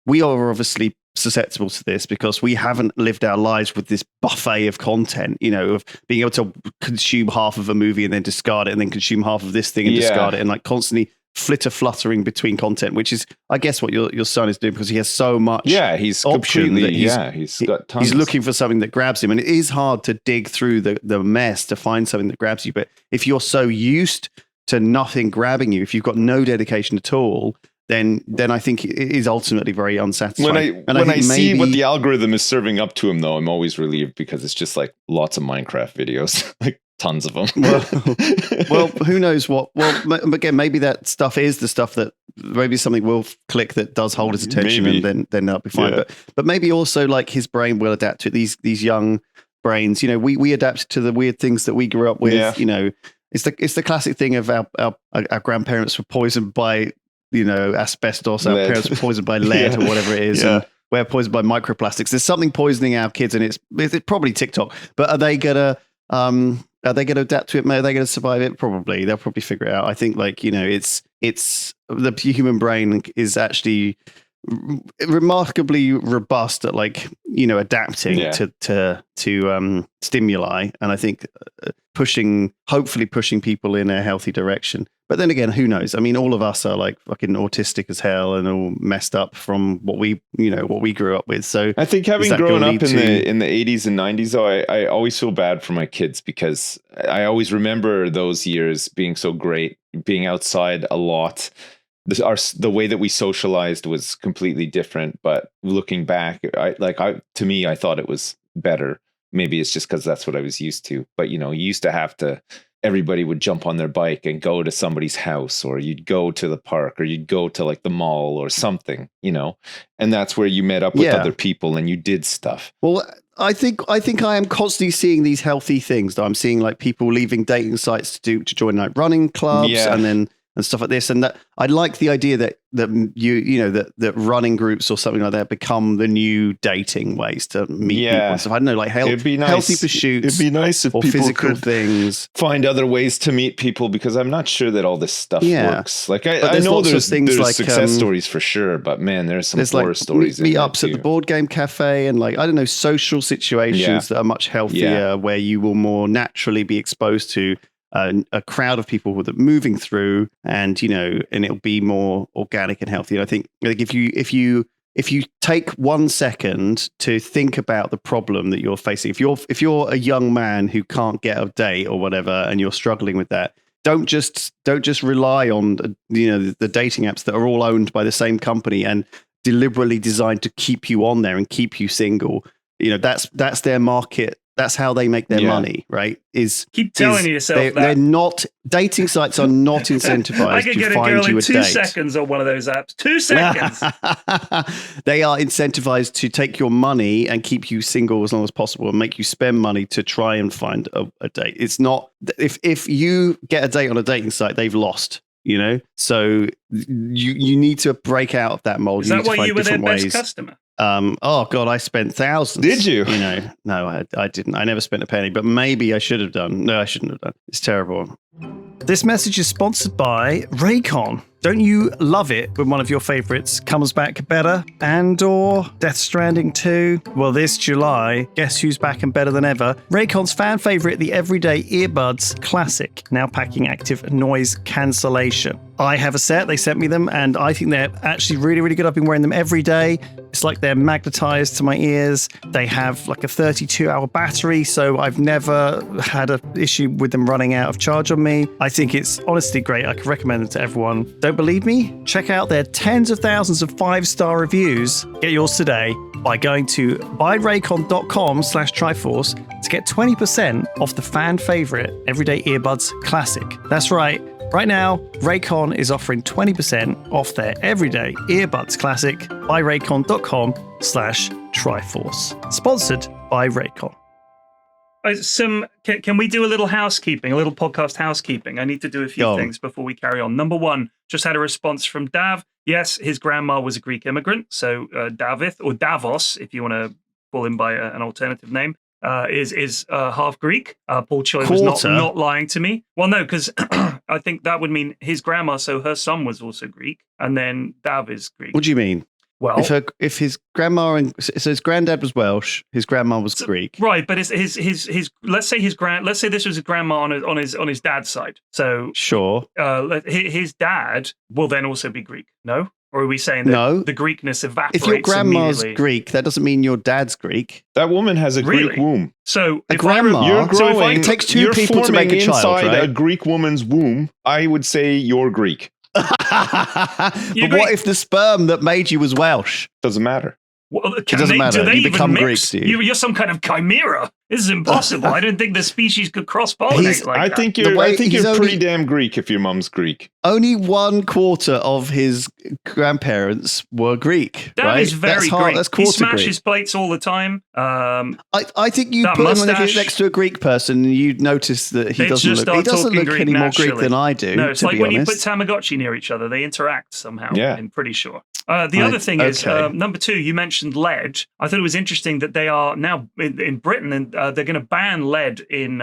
we are obviously susceptible to this because we haven't lived our lives with this buffet of content, of being able to consume half of a movie and then discard it, and then consume half of this thing and discard it, and like constantly fluttering between content, which is, I guess, what your son is doing because he has so much. Yeah, he's completely. He's got tons. He's looking for something that grabs him, and it is hard to dig through the mess to find something that grabs you. But if you're so used to nothing grabbing you, if you've got no dedication at all, then I think it is ultimately very unsatisfying. When I see what the algorithm is serving up to him, though, I'm always relieved because it's just like lots of Minecraft videos, like tons of them. Well, who knows what? Well, again, maybe that stuff is the stuff that maybe something will click that does hold his attention, and then that'll be fine. Yeah. But maybe also like his brain will adapt to it. These young brains, we adapt to the weird things that we grew up with. Yeah. It's the classic thing of our grandparents were poisoned by asbestos. Our parents were poisoned by lead or whatever it is. And we're poisoned by microplastics. There's something poisoning our kids, and it's probably TikTok. But are they gonna adapt to it? Are they gonna survive it? Probably. They'll probably figure it out. I think it's the human brain is actually remarkably robust at adapting to stimuli, and I think hopefully pushing people in a healthy direction. But then again, who knows? I mean, all of us are like fucking autistic as hell and all messed up from what we grew up with. So I think having grown up in the 80s and 90s, though, I always feel bad for my kids because I always remember those years being so great, being outside a lot. The way that we socialized was completely different. But looking back, to me, I thought it was better. Maybe it's just because that's what I was used to. But you used to have to. Everybody would jump on their bike and go to somebody's house, or you'd go to the park, or you'd go to like the mall or something, and that's where you met up with other people and you did stuff. Well, I think I am constantly seeing these healthy things. I'm seeing like people leaving dating sites to join like running clubs, and then and stuff like this. And that I like the idea that that running groups or something like that become the new dating ways to meet people and stuff. I don't know, like healthy pursuits. It'd be nice if people physical could things find other ways to meet people, because I'm not sure that all this stuff works. Like I know there's like success stories for sure, but man, there's some horror stories. Meetups at the board game cafe and like, I don't know, social situations that are much healthier where you will more naturally be exposed to a crowd of people that are moving through, and and it'll be more organic and healthy. And I think like if you take 1 second to think about the problem that you're facing, if you're a young man who can't get a date or whatever, and you're struggling with that, don't just rely on the dating apps that are all owned by the same company and deliberately designed to keep you on there and keep you single. That's their market. That's how they make their money, right? Keep telling yourself that. They're not, dating sites are not incentivized to find you a date. 2 seconds on one of those apps. 2 seconds. They are incentivized to take your money and keep you single as long as possible and make you spend money to try and find a date. It's not, if you get a date on a dating site, they've lost. So you need to break out of that mold. Is that why you were their best customer? Oh God, I spent thousands. Did you? No, I didn't. I never spent a penny, but maybe I should have done. No, I shouldn't have done. It's terrible. This message is sponsored by Raycon. Don't you love it when one of your favorites comes back better? And or Death Stranding 2? Well, this July, guess who's back and better than ever? Raycon's fan favorite, the Everyday Earbuds Classic, now packing active noise cancellation. I have a set, they sent me them, and I think they're actually really, really good. I've been wearing them every day. It's like they're magnetized to my ears. They have like a 32-hour battery, so I've never had an issue with them running out of charge on me. I think it's honestly great. I can recommend them to everyone. Don't believe me? Check out their tens of thousands of 5-star reviews. Get yours today by going to buyraycon.com/Triforce to get 20% off the fan favorite Everyday Earbuds Classic. That's right. Right now, Raycon is offering 20% off their Everyday Earbuds Classic by raycon.com/Triforce. Sponsored by Raycon. Can we do a little housekeeping, a little podcast housekeeping? I need to do a few things before we carry on. Number one, just had a response from Dav. Yes, his grandma was a Greek immigrant. So Davith, or Davos, if you want to call him by an alternative name, is half Greek. Paul Choi was not lying to me. Well, no, because I think that would mean his grandma, so her son was also Greek, and then Dav is Greek. What do you mean? Well, if his grandma so his granddad was Welsh, his grandma was Greek, right? But his let's say this was his grandma on his dad's side. So sure, his dad will then also be Greek. No. Or are we saying that the Greekness evaporates? If your grandma's Greek, that doesn't mean your dad's Greek. That woman has a Greek womb. So it takes two people to make a child, right? A Greek woman's womb, I would say you're Greek. But what if the sperm that made you was Welsh? Doesn't matter. Well, it doesn't matter. Do they become Greek? You're some kind of chimera. This is impossible. I don't think the species could cross-pollinate like that. I think you're pretty damn Greek if your mum's Greek. Only 1/4 of his grandparents were Greek. That is very Greek. That's he smashes plates all the time. I think you put him next to a Greek person and you'd notice that he doesn't look any more Greek than I do. No, it's like when you put Tamagotchi near each other, they interact somehow. Yeah. I'm pretty sure. The other thing is, number 2, you mentioned lead. I thought it was interesting that they are now in Britain, and they're going to ban lead in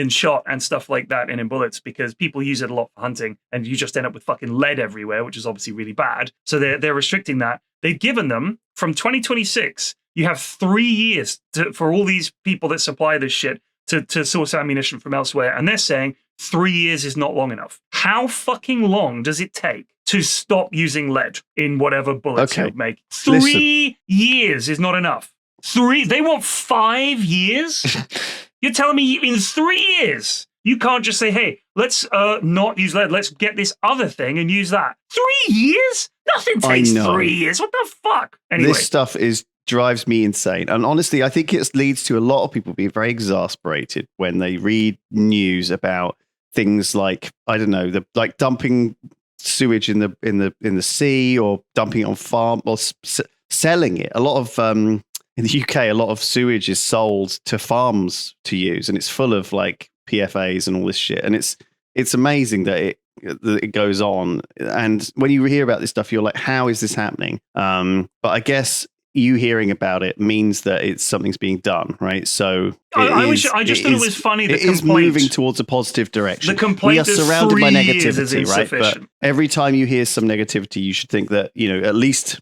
shot and stuff like that, and in bullets, because people use it a lot for hunting, and you just end up with fucking lead everywhere, which is obviously really bad. So they're restricting that. They've given them, from 2026, you have 3 years for all these people that supply this shit to source ammunition from elsewhere, and they're saying 3 years is not long enough. How fucking long does it take to stop using lead in whatever bullets you make? 3 years is not enough. They want 5 years? You're telling me in 3 years, you can't just say, hey, let's not use lead. Let's get this other thing and use that. 3 years? Nothing takes 3 years. What the fuck? Anyway. This stuff drives me insane. And honestly, I think it leads to a lot of people being very exasperated when they read news about things like, I don't know, like dumping sewage in the sea, or dumping it on farm, or selling it. A lot of in the UK, a lot of sewage is sold to farms to use, and it's full of like PFAs and all this shit. And it's amazing that it goes on. And when you hear about this stuff, you're like, how is this happening? But I guess you hearing about it means that something's being done, right? So I just thought it was funny. It is moving towards a positive direction. The complaint we are surrounded by negativity, right? But every time you hear some negativity, you should think that at least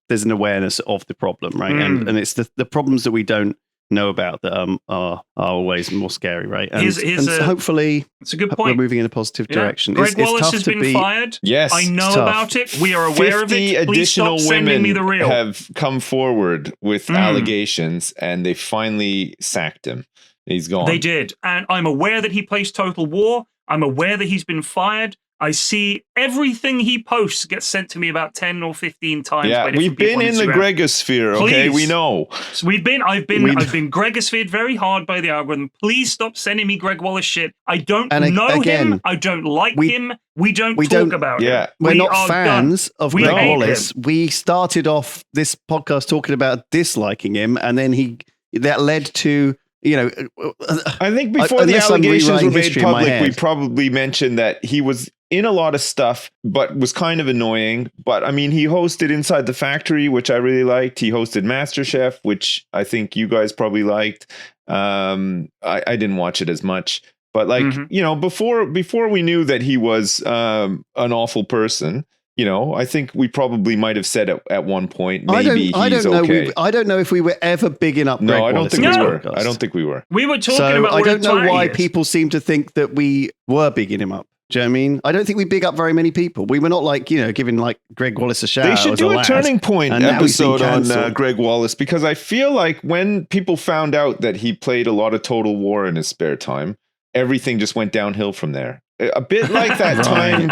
there's an awareness of the problem, right? And it's the problems that we don't know about that are always more scary, right? And, so hopefully it's a good point. We're moving in a positive direction. Greg Wallace has been fired. Yes, I know about it. We are aware of it. Please stop sending me the real. Have come forward with allegations, and they finally sacked him. He's gone. They did, and I'm aware that he plays Total War. I'm aware that he's been fired. I see everything he posts gets sent to me about 10 or 15 times. Yeah, we've been in the Gregosphere, okay? We know. So I've been Gregosphered very hard by the algorithm. Please stop sending me Greg Wallace shit. I don't know him. I don't like him. We don't talk about him. We're not fans of Greg Wallace. We started off this podcast talking about disliking him, and then that led to... I think before the allegations were made public, we probably mentioned that he was in a lot of stuff, but was kind of annoying. But I mean, he hosted Inside the Factory, which I really liked. He hosted MasterChef, which I think you guys probably liked. I didn't watch it as much, but before we knew that he was an awful person. I think we probably might have said at one point, maybe he's okay. I don't know if we were ever bigging up Greg Wallace. I don't think we were. We were talking about. I don't know why people seem to think that we were bigging him up. Do you know what I mean? I don't think we big up very many people. We were not giving Greg Wallace a shout. They should do a turning point episode on Greg Wallace, because I feel like when people found out that he played a lot of Total War in his spare time, everything just went downhill from there. A bit like that time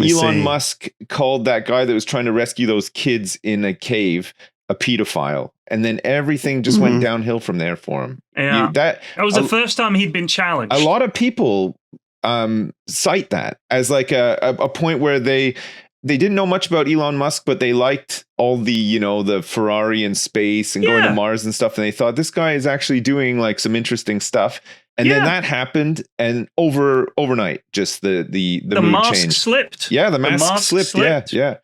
Elon Musk called that guy that was trying to rescue those kids in a cave a pedophile, and then everything just went downhill from there for him. Yeah, that was the first time he'd been challenged. A lot of people cite that as like a point where they didn't know much about Elon Musk, but they liked all the, the Ferrari in space and going to Mars and stuff. And they thought, this guy is actually doing like some interesting stuff. And then that happened, and overnight, just the mood mask changed. Slipped. Yeah, the mask slipped. Yeah.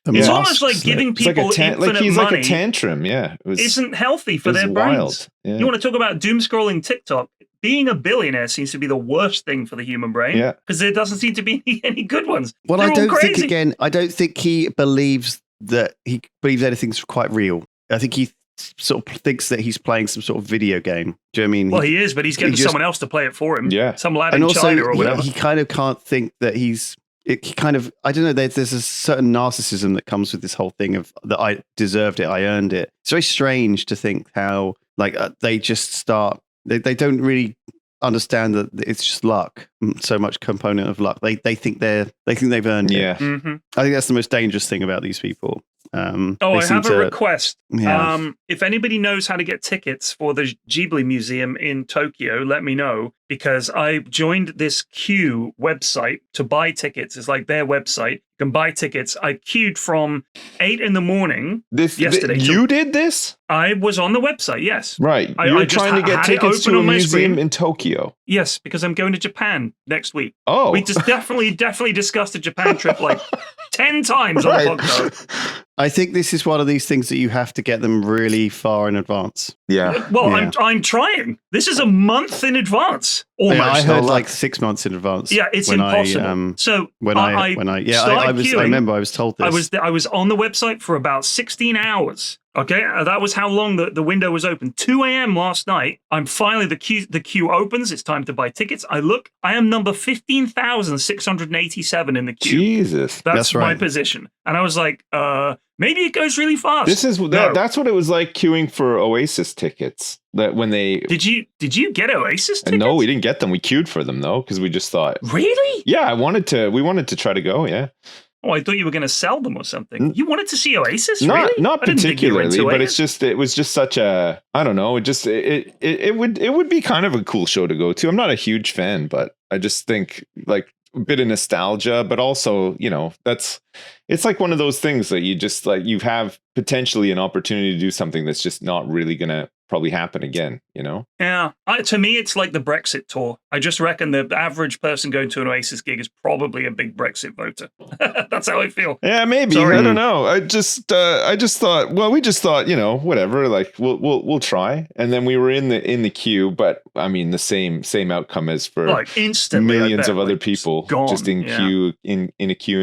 It's almost like giving people infinite he's money. Like a tantrum. Yeah, isn't healthy for their brains. Yeah. You want to talk about doom scrolling TikTok? Being a billionaire seems to be the worst thing for the human brain. Yeah, because there doesn't seem to be any good ones. Well, I don't think he believes anything's quite real. I think he sort of thinks that he's playing some sort of video game. Do you know what I mean? Well, he is, but he's getting someone else to play it for him. Yeah, some lad in China or whatever. He kind of can't think that I don't know, there's a certain narcissism that comes with this whole thing of that I deserved it, I earned it. It's very strange to think how they just start, they don't really understand that it's just luck, so much component of luck. They think they've earned it. Yeah. Mm-hmm. I think that's the most dangerous thing about these people. I have a request. Yeah. If anybody knows how to get tickets for the Ghibli Museum in Tokyo, let me know, because I joined this queue website to buy tickets. It's like their website. You can buy tickets. I queued from 8 a.m. yesterday. You did this? I was on the website, yes. Right. You're trying to get tickets to a museum in Tokyo. Yes, because I'm going to Japan next week. Oh. We just definitely discussed a Japan trip like 10 times on the podcast. I think this is one of these things that you have to get them really far in advance. Yeah. Well, yeah. I'm trying. This is a month in advance. Almost. Yeah, I heard like 6 months in advance. Yeah, it's impossible. I remember I was told this. I was on the website for about 16 hours. Okay, that was how long the window was open. 2 a.m. last night. I'm finally the queue opens. It's time to buy tickets. I look. I am number 15,687 in the queue. Jesus, that's right. My position. And I was like, maybe it goes really fast. That's what it was like queuing for Oasis tickets. That when they did you get Oasis tickets? No, we didn't get them. We queued for them though because we just thought. Really? Yeah, we wanted to try to go. Yeah. Oh, I thought you were going to sell them or something. You wanted to see Oasis? Not particularly, but it was just such a, I don't know. It would be kind of a cool show to go to. I'm not a huge fan, but I just think like a bit of nostalgia, but also, it's like one of those things that you just like, you have potentially an opportunity to do something that's just not really going to probably happen again, you know? Yeah. To me, it's like the Brexit tour. I just reckon the average person going to an Oasis gig is probably a big Brexit voter. That's how I feel. Yeah, maybe. Sorry. I don't know. I just thought, well, we just thought, you know, whatever, like we'll try. And then we were in the queue, but I mean, the same outcome as for like instantly, millions of other people just in yeah. queue, in a queue,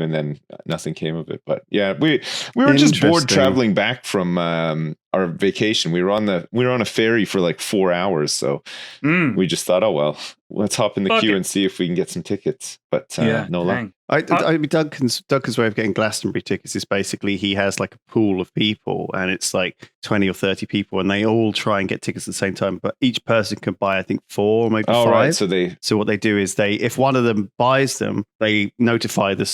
and then nothing came of it. But yeah, we were just bored traveling back from our vacation. We were on a ferry for like 4 hours, so we just thought, oh well, let's hop in the queue and see if we can get some tickets. But no luck. I mean, Duncan's way of getting Glastonbury tickets is basically he has like a pool of people, and it's like 20 or 30 people, and they all try and get tickets at the same time. But each person can buy, I think, 4 or maybe 5. Right. So what they do is if one of them buys them, they notify the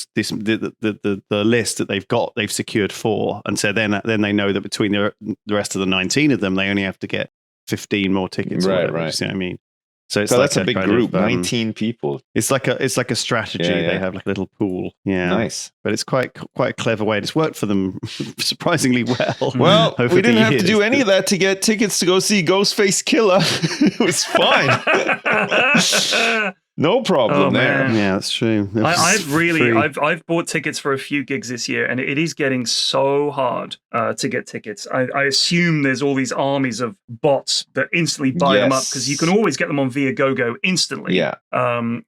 list that they've secured 4, and so then they know that between the rest of the 19 of them, they only have to get 15 more tickets. Right. You see what I mean? So like that's a big group, 19 people. It's like a strategy. Yeah. They have like a little pool. Yeah, nice. But it's quite a clever way. It's worked for them surprisingly well. Well, we didn't have to do any of that to get tickets to go see Ghostface Killer. It was fine. No problem there. Man. Yeah, that's true. I've bought tickets for a few gigs this year, and it is getting so hard to get tickets. I assume there's all these armies of bots that instantly buy them up because you can always get them on Viagogo instantly. Yeah.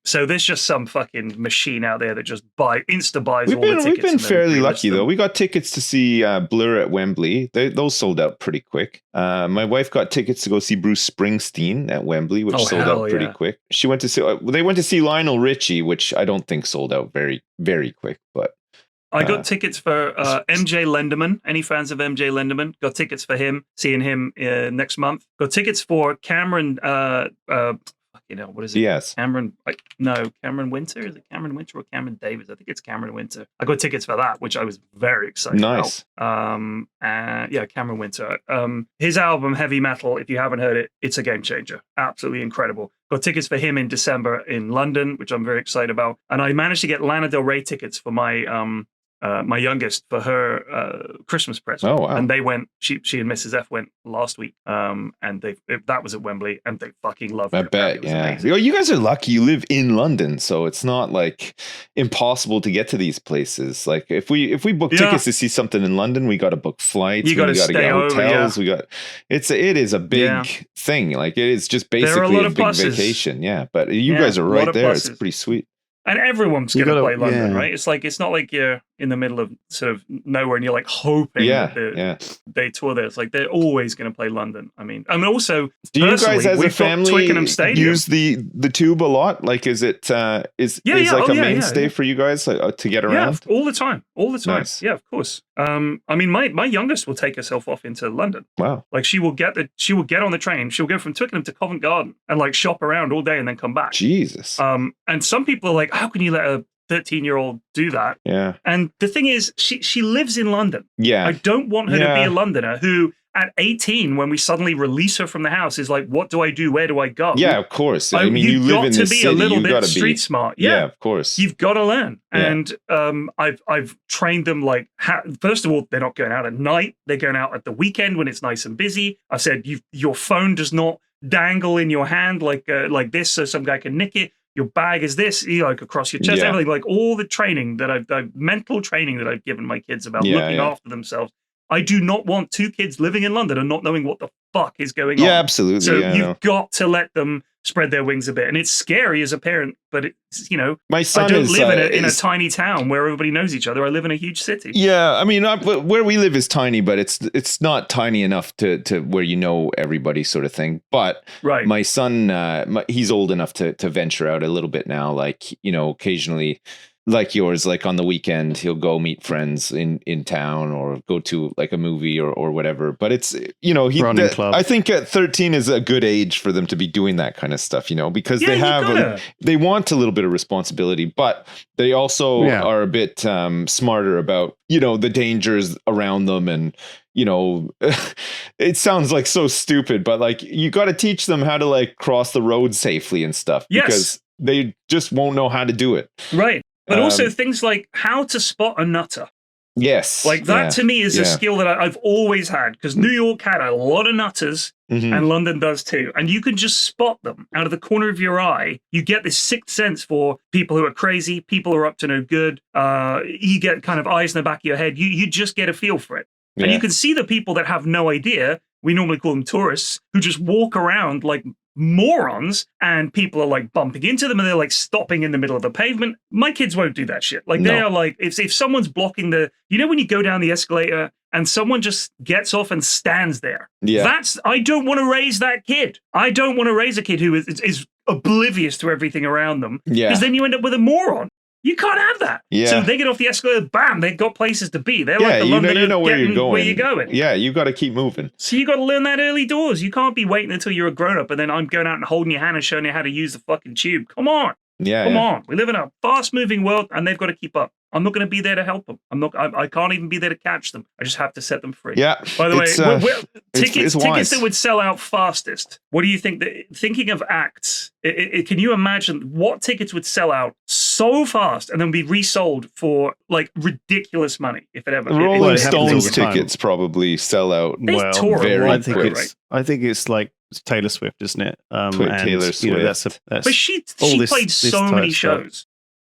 So there's just some fucking machine out there that just insta buys all the tickets. We've been fairly lucky though. We got tickets to see Blur at Wembley. Those sold out pretty quick. My wife got tickets to go see Bruce Springsteen at Wembley, which sold out pretty quick. She went to see. They went to see Lionel Richie, which I don't think sold out very, very quick. But I got tickets for MJ Lenderman. Any fans of MJ Lenderman? Got tickets for him. Seeing him next month. Got tickets for Cameron. What is it? Yes. Cameron Winter. Is it Cameron Winter or Cameron Davis? I think it's Cameron Winter. I got tickets for that, which I was very excited about. Cameron Winter. His album Heavy Metal, if you haven't heard it, it's a game changer. Absolutely incredible. Got tickets for him in December in London, which I'm very excited about. And I managed to get Lana Del Rey tickets for my my youngest for her Christmas present. Oh, wow. And they went, she and Mrs. F went last week. And that was at Wembley, and they fucking loved it. I bet, yeah. You guys are lucky you live in London, so it's not like impossible to get to these places. Like if we book tickets to see something in London, we got to book flights, we got to get hotels, it is a big thing. Like it is just basically a big vacation. Yeah, but you guys are right there. It's pretty sweet. And everyone's going to play London, right? It's not like you're in the middle of sort of nowhere and you're like hoping that they tour there. It's like they're always going to play London. I mean, also, do you guys as a family use the tube a lot? Like, is it is like a mainstay for you guys to get around? Yeah, all the time. Nice. Yeah, of course. I mean, my youngest will take herself off into London. Wow. Like she will get on the train. She'll go from Twickenham to Covent Garden and like shop around all day and then come back. Jesus. And some people are like, how can you let a 13-year-old do that? Yeah. And the thing is, she lives in London. Yeah. I don't want her to be a Londoner who, at 18, when we suddenly release her from the house, is like, what do I do? Where do I go? Yeah, of course. I mean, you live in this city. You've got to be a little bit street smart. Yeah, of course. You've got to learn. Yeah. And I've trained them like, first of all, they're not going out at night. They're going out at the weekend when it's nice and busy. I said, your phone does not dangle in your hand like this so some guy can nick it. Your bag is this, like across your chest, everything, like all the training that mental training that I've given my kids about looking after themselves. I do not want 2 kids living in London and not knowing what the fuck is going on. Yeah, absolutely. So you've got to let them spread their wings a bit. And it's scary as a parent, but it's, my son I don't live in a tiny town where everybody knows each other. I live in a huge city. Yeah, I mean, where we live is tiny, but it's not tiny enough to where everybody sort of thing. But my son, he's old enough to venture out a little bit now, like, occasionally, like yours, like on the weekend, he'll go meet friends in town or go to like a movie or whatever. But it's, running club. I think at 13 is a good age for them to be doing that kind of stuff, because they want a little bit of responsibility, but they also are a bit smarter about, the dangers around them. And, it sounds like so stupid, but like you got to teach them how to like cross the road safely and stuff because they just won't know how to do it. Right. But also things like how to spot a nutter. Yes. Like that to me is a skill that I've always had, because New York had a lot of nutters. And London does too. And you can just spot them out of the corner of your eye. You get this sixth sense for people who are crazy, people who are up to no good. You get kind of eyes in the back of your head. You just get a feel for it. Yeah. And you can see the people that have no idea. We normally call them tourists, who just walk around like morons, and people are like bumping into them and they're like stopping in the middle of the pavement. My kids won't do that shit. Like they are like, if someone's blocking when you go down the escalator and someone just gets off and stands there. Yeah. I don't want to raise that kid. I don't want to raise a kid who is oblivious to everything around them. Yeah. Because then you end up with a moron. You can't have that. Yeah. So they get off the escalator, bam, they've got places to be. They're like the Londoner, you know where you're going. Where you're going. Yeah, you got to keep moving. So you got to learn that early doors. You can't be waiting until you're a grown-up and then I'm going out and holding your hand and showing you how to use the fucking tube. Come on. Come on. We live in a fast-moving world and they've got to keep up. I'm not going to be there to help them. I can't even be there to catch them. I just have to set them free. Yeah. By the way, tickets that would sell out fastest. What do you think? Thinking of acts, can you imagine what tickets would sell out so fast and then be resold for like ridiculous money if it ever? Rolling Stones tickets probably sell out very quick. I think it's like Taylor Swift, isn't it? Taylor Swift. But she played so many shows.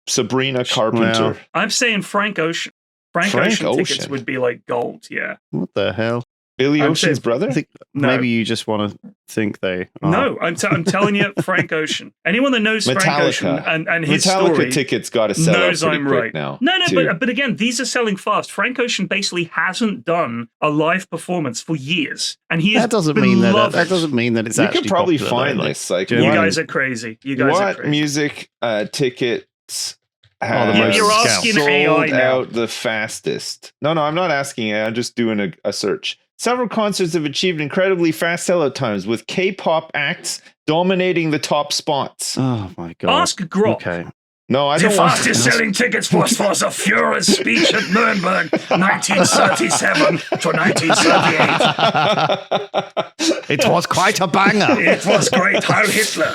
Sabrina Carpenter. Well, I'm saying Frank Ocean. Frank Ocean tickets would be like gold. Yeah. What the hell? Billy Ocean's brother? Maybe you just want to think they are. No, I'm telling you, Frank Ocean. Anyone that knows Frank Ocean and his Metallica story tickets got to sell out pretty quick now. No, but again, these are selling fast. Frank Ocean basically hasn't done a live performance for years, and he is that doesn't mean that it's actually. You can probably popular, find this. Like you guys are crazy. You guys are crazy. Music tickets? You're asking AI now. Out the fastest. No, I'm not asking. I'm just doing a search. Several concerts have achieved incredibly fast sellout times, with K-pop acts dominating the top spots. Oh my god! Ask Grock. Okay. No, I don't want to. The fastest selling tickets was for the Führer's speech at Nuremberg, 1937 to 1938. It was quite a banger. It was great. Heil Hitler.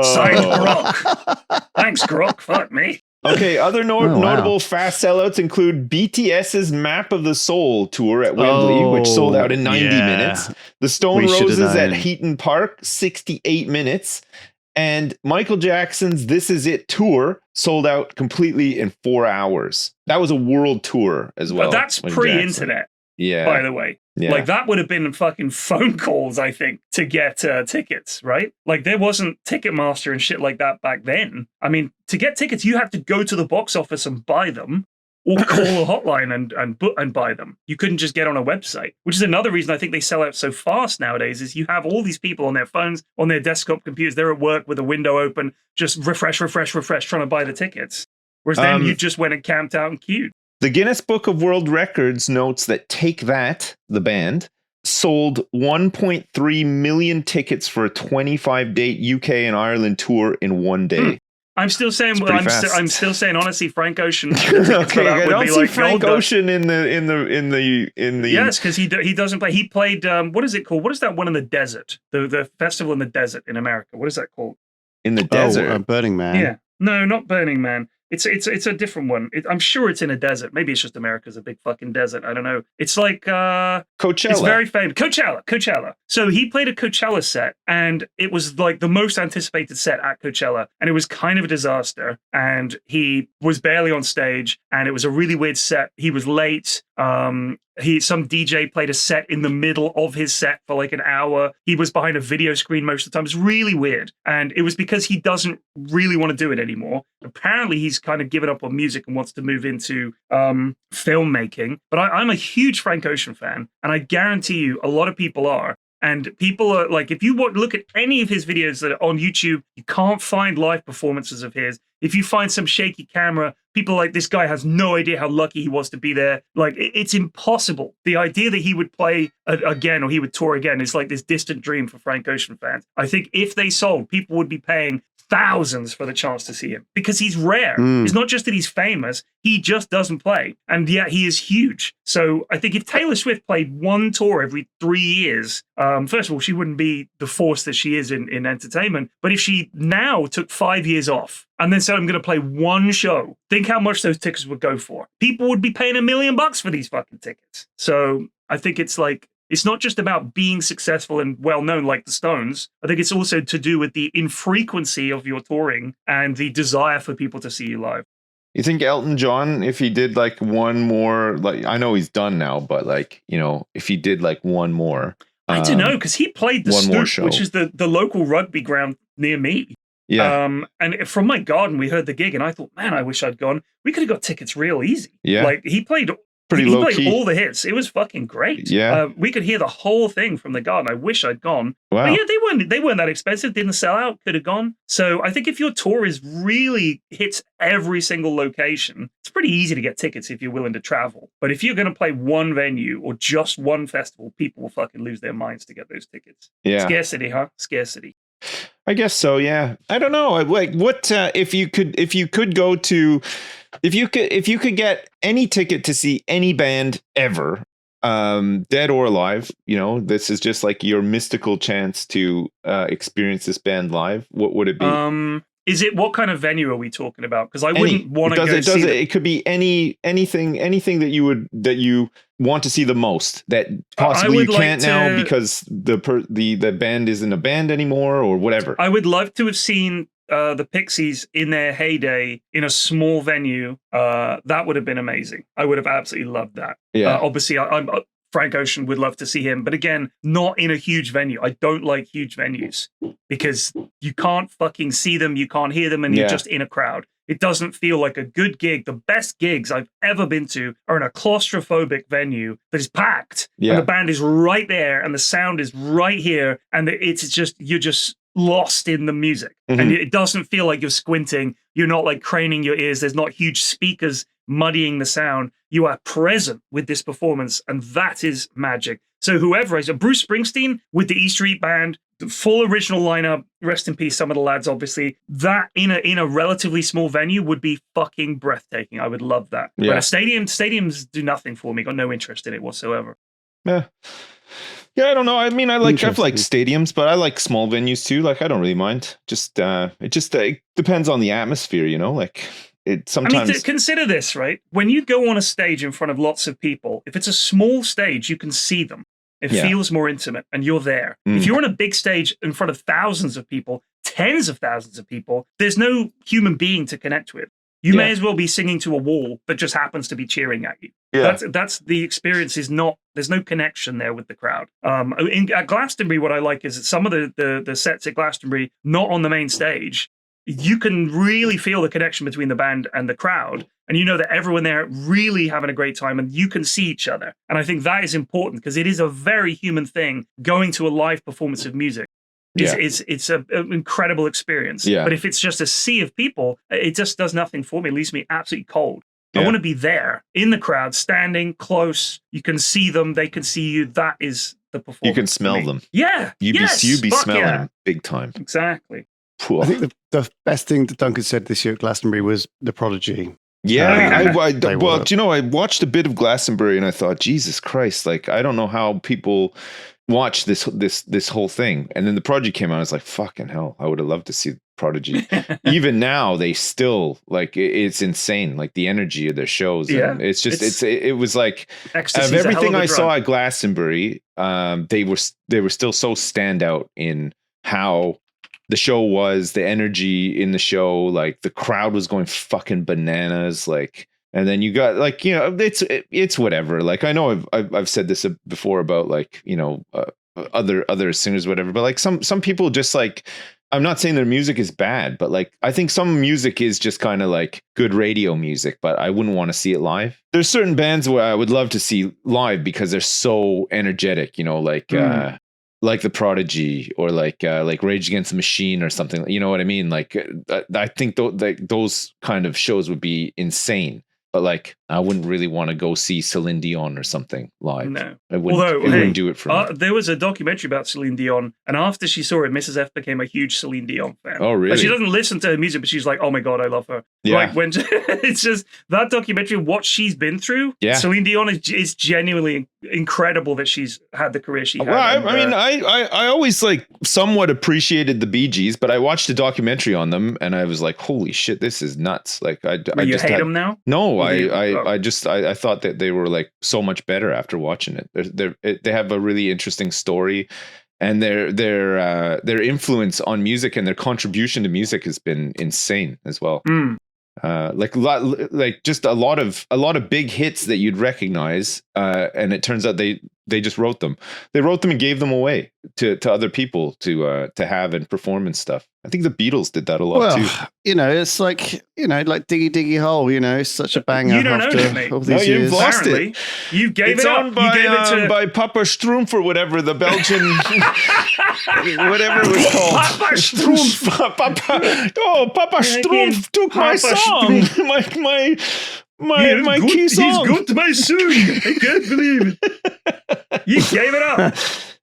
Signed Grock. Thanks, Grock. Fuck me. Okay, other notable fast sellouts include BTS's Map of the Soul tour at Wembley, which sold out in 90 minutes. The Stone Roses at Heaton Park, 68 minutes. And Michael Jackson's This Is It tour sold out completely in 4 hours. That was a world tour as well. But that's pre-internet, by the way. Yeah. Like that would have been fucking phone calls, I think, to get tickets, right? Like there wasn't Ticketmaster and shit like that back then. I mean, to get tickets, you had to go to the box office and buy them, or call a hotline and buy them. You couldn't just get on a website, which is another reason I think they sell out so fast nowadays. Is you have all these people on their phones, on their desktop computers, they're at work with a window open, just refresh, trying to buy the tickets. Whereas then you just went and camped out and queued. The Guinness Book of World Records notes that Take That, the band, sold 1.3 million tickets for a 25-date UK and Ireland tour in one day. I'm still saying, I'm still saying, honestly, Frank Ocean. Okay, I don't see Frank Ocean in the. Yes, because he doesn't play. He played. What is it called? What is that one in the desert? The festival in the desert in America. What is that called? In the desert, Burning Man. Yeah, no, not Burning Man. It's a different one. I'm sure it's in a desert. Maybe it's just America's a big fucking desert. I don't know. It's like Coachella. It's very famous. Coachella. So he played a Coachella set, and it was like the most anticipated set at Coachella, and it was kind of a disaster. And he was barely on stage, and it was a really weird set. He was late. Some DJ played a set in the middle of his set for like an hour. He was behind a video screen most of the time. It's really weird. And it was because he doesn't really want to do it anymore. Apparently he's kind of given up on music and wants to move into filmmaking. But I'm a huge Frank Ocean fan, and I guarantee you a lot of people are. And people are like, if you look at any of his videos that are on YouTube, you can't find live performances of his. If you find some shaky camera, people are like, this guy has no idea how lucky he was to be there. Like, it's impossible. The idea that he would play again or he would tour again is like this distant dream for Frank Ocean fans. I think if they sold, people would be paying thousands for the chance to see him because he's rare. It's not just that he's famous, he just doesn't play. And yet he is huge. So I think if Taylor Swift played one tour every 3 years, first of all, she wouldn't be the force that she is in entertainment. But if she now took 5 years off and then said, I'm going to play one show, think how much those tickets would go for. People would be paying $1 million for these fucking tickets. So I think it's like, it's not just about being successful and well-known like the Stones. I think it's also to do with the infrequency of your touring and the desire for people to see you live. You think Elton John, if he did like one more, like I know he's done now, but like, you know, if he did like one more. I don't know, because he played the Stoop, which is the local rugby ground near me. Yeah. And from my garden, we heard the gig and I thought, man, I wish I'd gone. We could have got tickets real easy. Yeah. Like he played pretty he low played key. all the hits. It was fucking great. Yeah. We could hear the whole thing from the garden. I wish I'd gone. Wow. But yeah, they weren't that expensive. Didn't sell out. Could have gone. So I think if your tour is really hits every single location, it's pretty easy to get tickets if you're willing to travel. But if you're going to play one venue or just one festival, people will fucking lose their minds to get those tickets. Yeah. Scarcity, huh? Scarcity. I guess so. Yeah. I don't know. Like, what if you could get any ticket to see any band ever, dead or alive, you know, this is just like your mystical chance to experience this band live. What would it be? Is it, what kind of venue are we talking about? Because I wouldn't want to go see it. It could be anything that you want to see the most that possibly you can't now because the band isn't a band anymore or whatever. I would love to have seen the Pixies in their heyday in a small venue. That would have been amazing. I would have absolutely loved that. Yeah. Obviously, I'm Frank Ocean, would love to see him, but again, not in a huge venue. I don't like huge venues because you can't fucking see them, you can't hear them, and you're just in a crowd. It doesn't feel like a good gig. The best gigs I've ever been to are in a claustrophobic venue that is packed, and the band is right there, and the sound is right here, and it's just, you're just lost in the music. Mm-hmm. And it doesn't feel like you're squinting. You're not like craning your ears. There's not huge speakers muddying the sound. You are present with this performance, and that is magic. So whoever is, Bruce Springsteen with the E Street Band, the full original lineup, rest in peace some of the lads, obviously, that in a relatively small venue would be fucking breathtaking. I would love that. Yeah. But stadiums do nothing for me. Got no interest in it whatsoever. Yeah. Yeah, I don't know. I mean, I've liked stadiums, but I like small venues too. Like, I don't really mind. It depends on the atmosphere, you know. Like, it sometimes. I mean, consider this, right? When you go on a stage in front of lots of people, if it's a small stage, you can see them. It feels more intimate, and you're there. If you're on a big stage in front of thousands of people, tens of thousands of people, there's no human being to connect with. You may as well be singing to a wall that just happens to be cheering at you. Yeah. That's the experience. There's no connection there with the crowd. At Glastonbury, what I like is that some of the sets at Glastonbury, not on the main stage, you can really feel the connection between the band and the crowd. And you know that everyone there really having a great time, and you can see each other. And I think that is important because it is a very human thing going to a live performance of music. It's an incredible experience. Yeah. But if it's just a sea of people, it just does nothing for me. It leaves me absolutely cold. Yeah. I want to be there in the crowd, standing close. You can see them. They can see you. That is the performance. You can smell them. Yeah. You'd be smelling them big time. Exactly. Cool. I think the best thing that Duncan said this year at Glastonbury was The Prodigy. Yeah, well, do you know, I watched a bit of Glastonbury and I thought, Jesus Christ, like, I don't know how people watch this whole thing. And then the Prodigy came out. I was like, fucking hell, I would have loved to see Prodigy. Even now, they still, like, it's insane, like the energy of their shows. Yeah, and it was like, of everything I saw at Glastonbury, they were still so standout in how the show was, the energy in the show, like the crowd was going fucking bananas, like, and then you got like, you know, it's whatever. Like, I know I've said this before about like, you know, other singers, whatever, but like some people just like, I'm not saying their music is bad, but like, I think some music is just kind of like good radio music, but I wouldn't want to see it live. There's certain bands where I would love to see live because they're so energetic, you know, like the Prodigy or like Rage Against the Machine or something, you know what I mean? Like, I think those kind of shows would be insane, but like, I wouldn't really want to go see Celine Dion or something live. No, it wouldn't do it for me. There was a documentary about Celine Dion, and after she saw it, Mrs. F became a huge Celine Dion fan. Oh, really? And she doesn't listen to her music, but she's like, oh my God, I love her. Yeah. Like when it's just that documentary, what she's been through. Yeah. Celine Dion is genuinely incredible that she's had the career she had. Well, I always like somewhat appreciated the Bee Gees, but I watched a documentary on them and I was like, holy shit, this is nuts. Like I you hate them now? No, I thought that they were like so much better after watching it. They have a really interesting story, and their influence on music and their contribution to music has been insane as well. Just a lot of big hits that you'd recognize, and it turns out they just wrote them. They wrote them and gave them away to other people to have and perform and stuff. I think the Beatles did that a lot too. It's like Diggy Diggy Hole. It's such a banger. You don't know it, mate. All these you've years. lost Apparently, it. You gave it up. By, you gave it to by Papa Strumpf or whatever, the Belgian, whatever it was called. Papa Strumpf. Papa Strumpf took my Papa song, my key song. He's got my song. I can't believe it. You gave it up.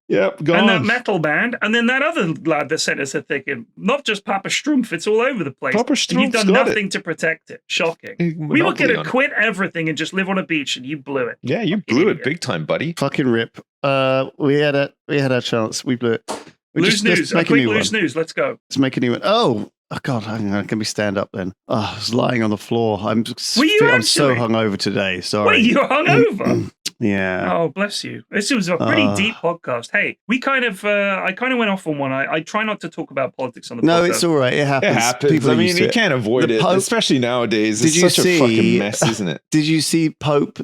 Yep, gone. And that metal band, and then that other lad that sent us a thing. Not just Papa Strumpf, it's all over the place. Papa And you've Strumpf's done got nothing to protect it. Shocking. Monopoly We were going on to it. quit everything and just live on a beach, and you blew it. Yeah, you blew Idiot. it big time, buddy. Fucking rip. We had our chance. We blew it. Loose news. A quick loose news. Let's go. Let's make a new one. Oh God, hang on. Can we stand up then? Oh, I was lying on the floor. I'm so actually? hungover today. Sorry. Wait, you're hungover? Yeah. Oh, bless you. This was a pretty deep podcast. Hey, we kind of, I kind of went off on one. I try not to talk about politics on the podcast. No, it's all right. It happens. It happens. People are I mean, used to you it. can't avoid The it, Pope- especially nowadays. Did It's you such see- a fucking mess, isn't it? Did you see Pope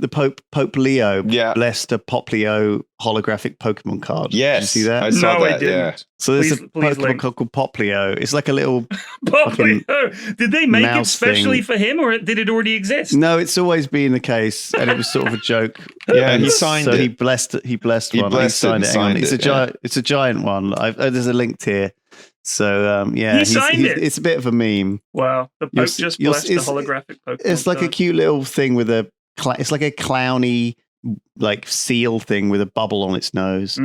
Leo Yeah. blessed a Poplio holographic Pokemon card? Yes, Did you see that? I saw No, I that. didn't. Yeah. So there's Please- a please Pokemon link. card called Poplio. It's like a little. Poplio. Did they make it mouse specially thing. for him, or did it already exist? No, it's always been the case, and it was sort of a joke. Yeah, And he signed so it. He blessed one. He He signed it. Hang on. signed It's it, a giant. It's a giant one. There's a link here. So yeah, He signed it. It's a bit of a meme. Wow, the You'll Pope see- just you'll blessed see- the holographic Pokemon. It's like a card. cute little thing with a. It's like a clowny, like seal thing with a bubble on its nose.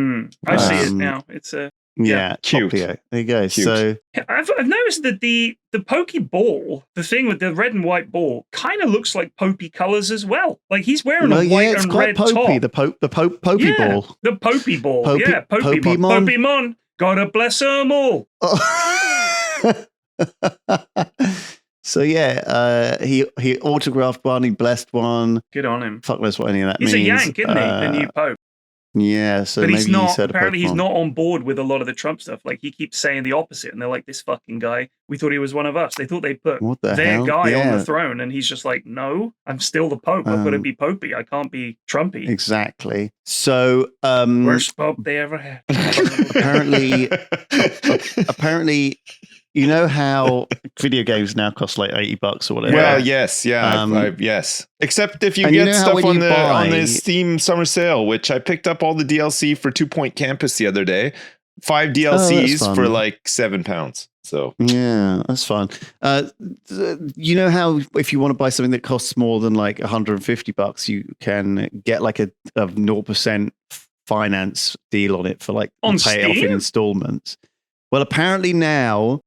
I see it Um, now. It's a. Yeah, cute. Poplio. There you go. Cute. So I've noticed that the Pokeball, the thing with the red and white ball, kind of looks like Popey colors as well. Like he's wearing a white it's and quite red popey. top. The Popey Yeah, ball. The Popey ball. Popey- Yeah, Pokemon. Pokemon. Pokemon. Gotta bless them all. So yeah, he autographed one. He blessed one. Good on him. Fuck knows what any of that He's means. a Yank, isn't he? The new Pope. Yeah, so But maybe he's not. he's heard of Apparently, he's Pokemon. not on board with a lot of the Trump stuff. Like he keeps saying the opposite, and they're like, "This fucking guy. We thought he was one of us. They thought they put What the their hell? guy on Yeah. the throne," and he's just like, "No, I'm still the Pope. I've got to be Popey. I can't be Trumpy." Exactly. So Worst Pope they ever had. apparently, you know how video games now cost like $80 or whatever. Well, yes, yeah, Um, yes. Except if you and you get know how stuff when on you on buy- the Steam summer sale, which I picked up all the DLC for 2 Point Campus the other day. 5 that's DLCs fun. for like £7. So Yeah, that's fun. You know how if you want to buy something that costs more than like $150, you can get like a 0% finance deal on it for like On pay it off in Steam? installments. Well, apparently now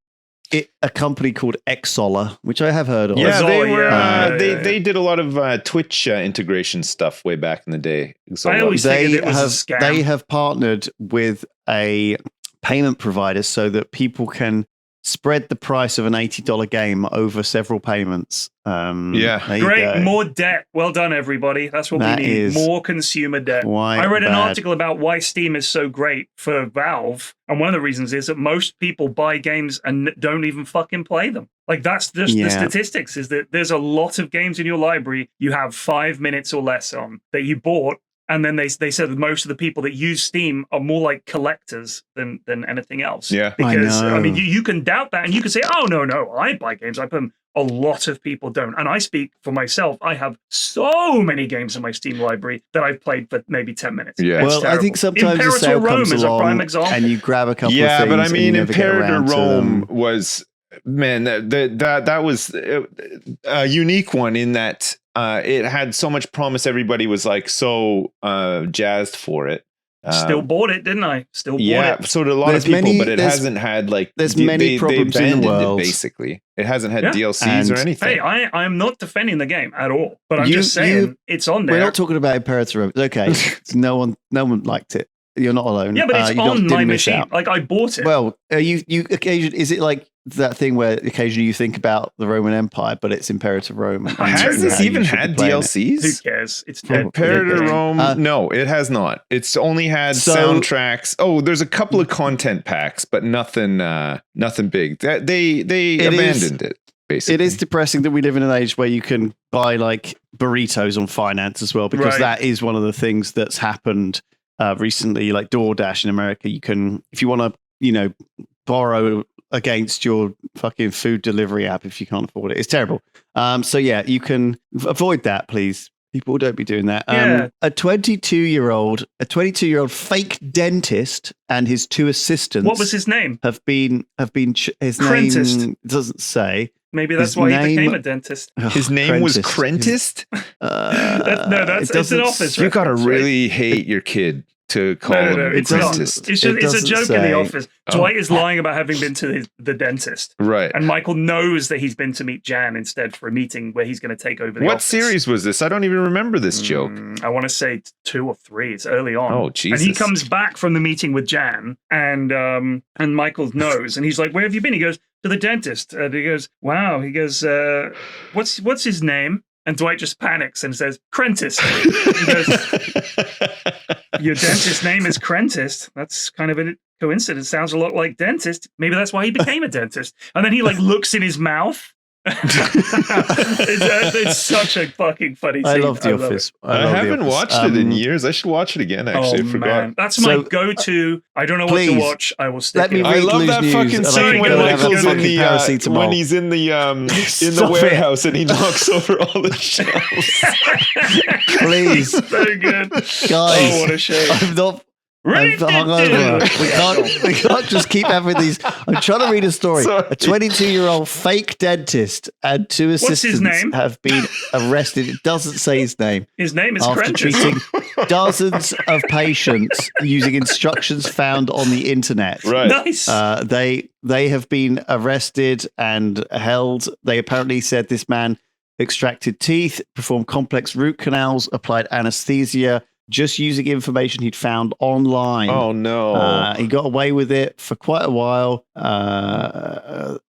a company called Xsolar, which I have heard of. yeah, they Zola, were. yeah, yeah, yeah. They did a lot of Twitch integration stuff way back in the day. So I always they figured it was a have scam. they have partnered with a payment provider so that people can spread the price of an $80 game over several payments. Yeah. there you Great, go. more debt. Well done, everybody. That's what That we need. is More consumer debt. quite I read an bad. article about why Steam is so great for Valve, and one of the reasons is that most people buy games and don't even fucking play them. Like that's just the Yeah. statistics. Is that there's a lot of games in your library you have 5 minutes or less on that you bought. And then they said that most of the people that use Steam are more like collectors than anything else. Yeah. Because, I know. mean, you can doubt that and you can say, oh, no, I buy games. I put them. A lot of people don't. And I speak for myself. I have so many games in my Steam library that I've played for maybe 10 minutes. Yeah. It's Well, I think terrible. sometimes a Imperator sale Rome comes is a prime along example. and you grab a couple of yeah, things. but I and mean, you never get Imperator around to Rome them. was man that was a unique one in that it had so much promise. Everybody was like so jazzed for it. Still bought it, didn't I? Still bought it. So did a lot of people, but it hasn't had like there's many problems in the world. Basically, it hasn't had DLCs or anything. Hey, I am not defending the game at all, but I'm just saying it's on there. We're not talking about Imperator Rome. Okay, no one liked it. You're not alone. Yeah, but it's on my machine. Like I bought it. Well, you occasionally, is it like that thing where occasionally you think about the Roman Empire, but it's Imperator Rome? Has this even had DLCs? Who cares? It's dead. Imperator Rome. No, it has not. It's only had soundtracks. Oh, there's a couple of content packs, but nothing big. They abandoned it. Basically. It is depressing that we live in an age where you can buy like burritos on finance as well, because that is one of the things that's happened recently. Like DoorDash in America, you can, if you want to, borrow against your fucking food delivery app if you can't afford it. It's terrible. So yeah, you can avoid that, please. People don't be doing that. A 22-year-old fake dentist and his two assistants. What was his name? Have been his Crentist. name doesn't say. Maybe that's why he became a dentist. His name was Crentist? It's an office. You gotta really hate your kid to call him a dentist. It's a joke in the office. Dwight is lying about having been to the dentist. Right. And Michael knows that he's been to meet Jan instead for a meeting where he's going to take over the office. What series was this? I don't even remember this joke. I want to say 2 or 3. It's early on. Oh, Jesus. And he comes back from the meeting with Jan and Michael knows. And he's like, where have you been? He goes, to the dentist. And he goes, wow. He goes, what's his name? And Dwight just panics and says, Crentist. He goes, your dentist's name is Crentist. That's kind of a coincidence. Sounds a lot like dentist. Maybe that's why he became a dentist. And then he like looks in his mouth. It's such a fucking funny scene. I love The Office. I haven't watched it in years. I should watch it again, actually. I forgot. Man. That's my go-to. I don't know what to watch. I will stick it. I love that fucking scene when Michael's when he's in the warehouse and he knocks over all the shelves. Please. So good. Guys. Oh, what a shame. I'm hungover. We can't just keep having these. I'm trying to read a story. Sorry. A 22-year-old fake dentist and 2 assistants have been arrested. It doesn't say his name. His name is after treating dozens of patients using instructions found on the internet. Right. Nice. They have been arrested and held. They apparently said this man extracted teeth, performed complex root canals, applied anesthesia, just using information he'd found online. Oh, no. He got away with it for quite a while, but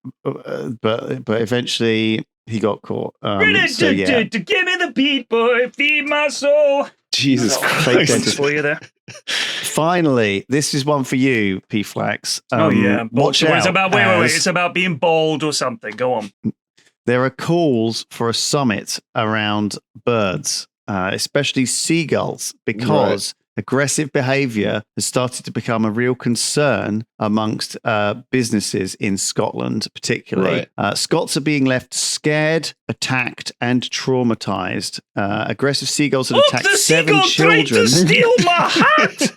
eventually he got caught. Give me the beat, boy. Feed my soul. Jesus Christ. For you there. Finally, this is one for you, P. Flax. Watch out. It's about, wait. It's about being bold or something. Go on. There are calls for a summit around birds. Especially seagulls, because aggressive behavior has started to become a real concern amongst businesses in Scotland, particularly. Scots are being left scared, attacked, and traumatized. Aggressive seagulls have attacked 7 children. Tried to steal my hat!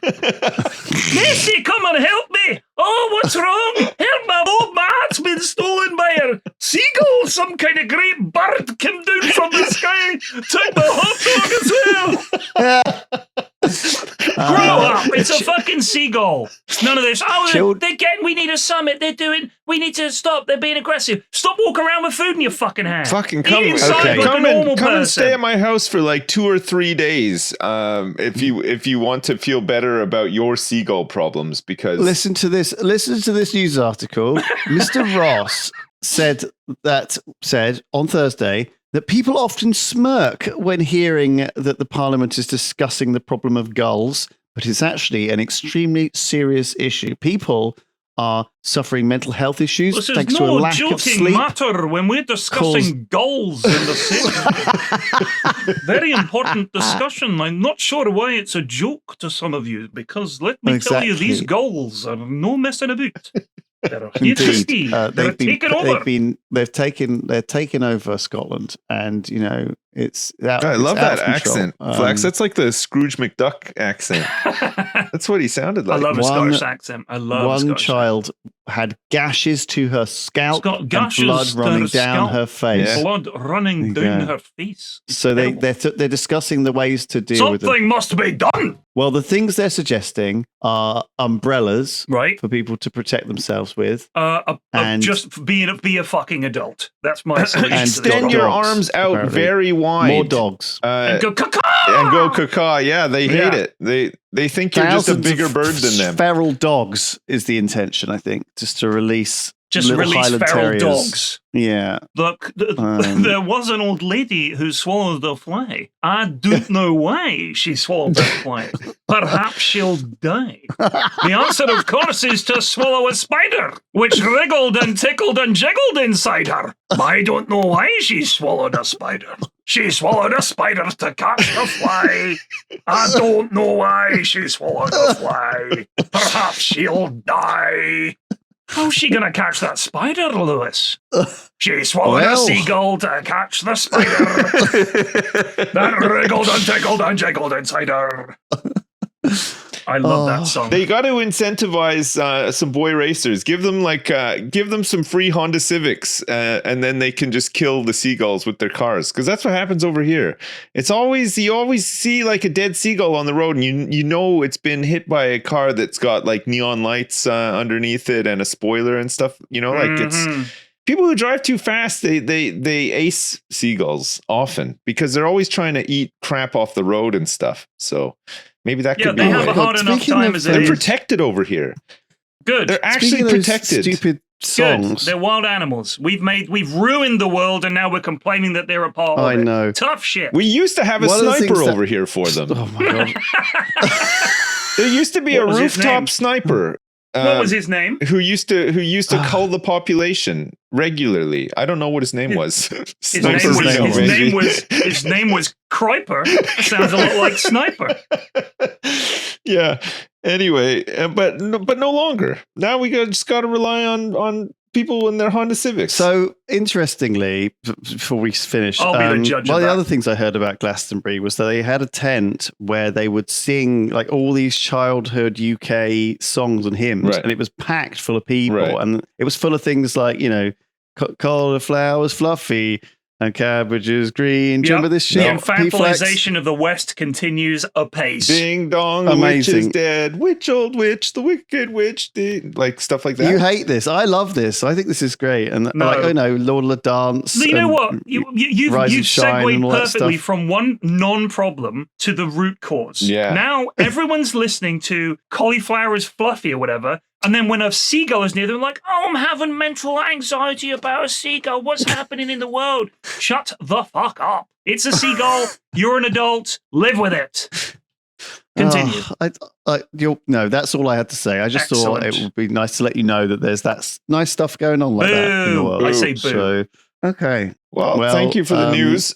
Nessie, come and help me! Oh, what's wrong? Help me! Oh, my hat's been stolen by a seagull! Some kind of great bird came down from the sky, took my hot dog as well! Grow up! It's a fucking seagull! None of this. Oh, we need a summit. We need to stop. They're being aggressive. Stop walking around with food in your fucking hand. Fucking come and stay at my house for like 2 or 3 days. If you want to feel better about your seagull problems, because listen to this news article. Mr. Ross said on Thursday that people often smirk when hearing that the Parliament is discussing the problem of gulls, but it's actually an extremely serious issue. People are suffering mental health issues thanks to a lack of sleep. Matter when we're discussing gulls in the city. Very important discussion. I'm not sure why it's a joke to some of you, because let me tell you, these gulls are no messing about. They're here to stay. They're taking over. They're taking over Scotland, and it's. I love that accent, Flax. That's like the Scrooge McDuck accent. That's what he sounded like. I love a Scottish accent. I love one child had gashes to her scalp got and gashes blood to running her down scalp. her face. Yeah. Blood running There you down go. her face. It's So terrible. they're discussing the ways to deal with it. Something must be done, Well, the things they're suggesting are umbrellas right? for people to protect themselves with. And just be a fucking adult. That's my solution. And to this Extend your dogs, arms out apparently. very wide. More dogs. and go caca. And go caca. Yeah, they hate Yeah. it. They think you're just a Thousands bigger of bird than them. Feral dogs is the intention, I think, just to release little Release Highland feral terriers. dogs. Yeah. Look, Um, there was an old lady who swallowed a fly. I don't know why she swallowed that fly. Perhaps she'll die. The answer, of course, is to swallow a spider, which wriggled and tickled and jiggled inside her. I don't know why she swallowed a spider. She swallowed a spider to catch the fly. I don't know why she swallowed a fly. Perhaps she'll die. How's she gonna catch that spider, Lewis? She swallowed a seagull to catch the spider. That wriggled and tickled and jiggled inside her. I love that song. They got to incentivize some boy racers. Give them some free Honda Civics, and then they can just kill the seagulls with their cars. Because that's what happens over here. It's always you always see like a dead seagull on the road, and you know it's been hit by a car that's got like neon lights underneath it and a spoiler and stuff. You know, like it's people who drive too fast. They ace seagulls often because they're always trying to eat crap off the road and stuff. So. Maybe that could be. They have a it. hard enough time as it They're is. protected over here. Good. They're actually Speaking of those protected. Stupid Good. songs. They're wild animals. We've ruined the world, and now we're complaining that they're a part of I it. know. Tough shit. We used to have a One of the sniper things that- over here for them. Oh my god. There used to be What a was his name? rooftop sniper. What was his name? Who used to cull the population regularly? I don't know what his name was. His name was Kruiper. Sounds a lot like Sniper. Yeah. Anyway, but no longer. Now we just got to rely on people in their Honda Civics. So interestingly, before we finish, I'll be the judge one of of the that. other things I heard about Glastonbury was that they had a tent where they would sing like all these childhood UK songs and hymns, Right. and it was packed full of people, Right. and it was full of things like cauliflower's fluffy and cabbages green. Do you Yep. remember this The shit? P-Flax? infantilization of the West continues apace. Ding dong, the witch is Amazing. dead. Witch, old witch, the wicked witch. Like stuff like that. You hate this. I love this. I think this is great. And No. like, Lord of the Dance. You know and what? You've Rise and Shine segued and all that perfectly stuff. from one non-problem to the root cause. Yeah. Now everyone's listening to Cauliflower is Fluffy or whatever, and then when a seagull is near them, like, oh, I'm having mental anxiety about a seagull. What's happening in the world? Shut the fuck up. It's a seagull. You're an adult. Live with it. Continue. No, that's all I had to say. I just thought Excellent. it would be nice to let you know that there's that nice stuff going on like that in the Boo. world. I say boo. So, okay. Well, thank you for the news.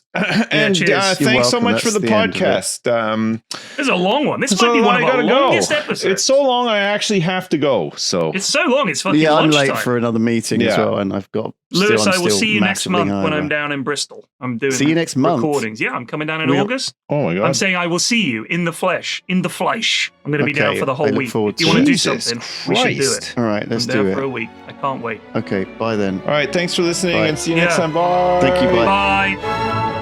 And cheers. You're thanks so welcome. much for That's the the end of it. podcast. This is a long one. This So might be one of I our gotta longest go. episodes. It's so long I actually have to go. So It's so long. It's fucking Yeah, I'm lunchtime. late for another meeting as Yeah. well, and I've got. Lewis, I'm I will still see you next massively month when I'm hungover. down in Bristol. I'm doing See you next month? recordings. Yeah, I'm coming down in We- August. oh my god. I'm saying I will see you in the flesh. I'm going to be down Okay, for the I whole look week. forward If you to want to it. do Jesus something, we should do Christ. it. All right, let's I'm down do for a it. week. I can't wait. Okay, bye then. All right, thanks for listening Bye. and see you next Yeah. time. Bye. Thank you, bye. Bye.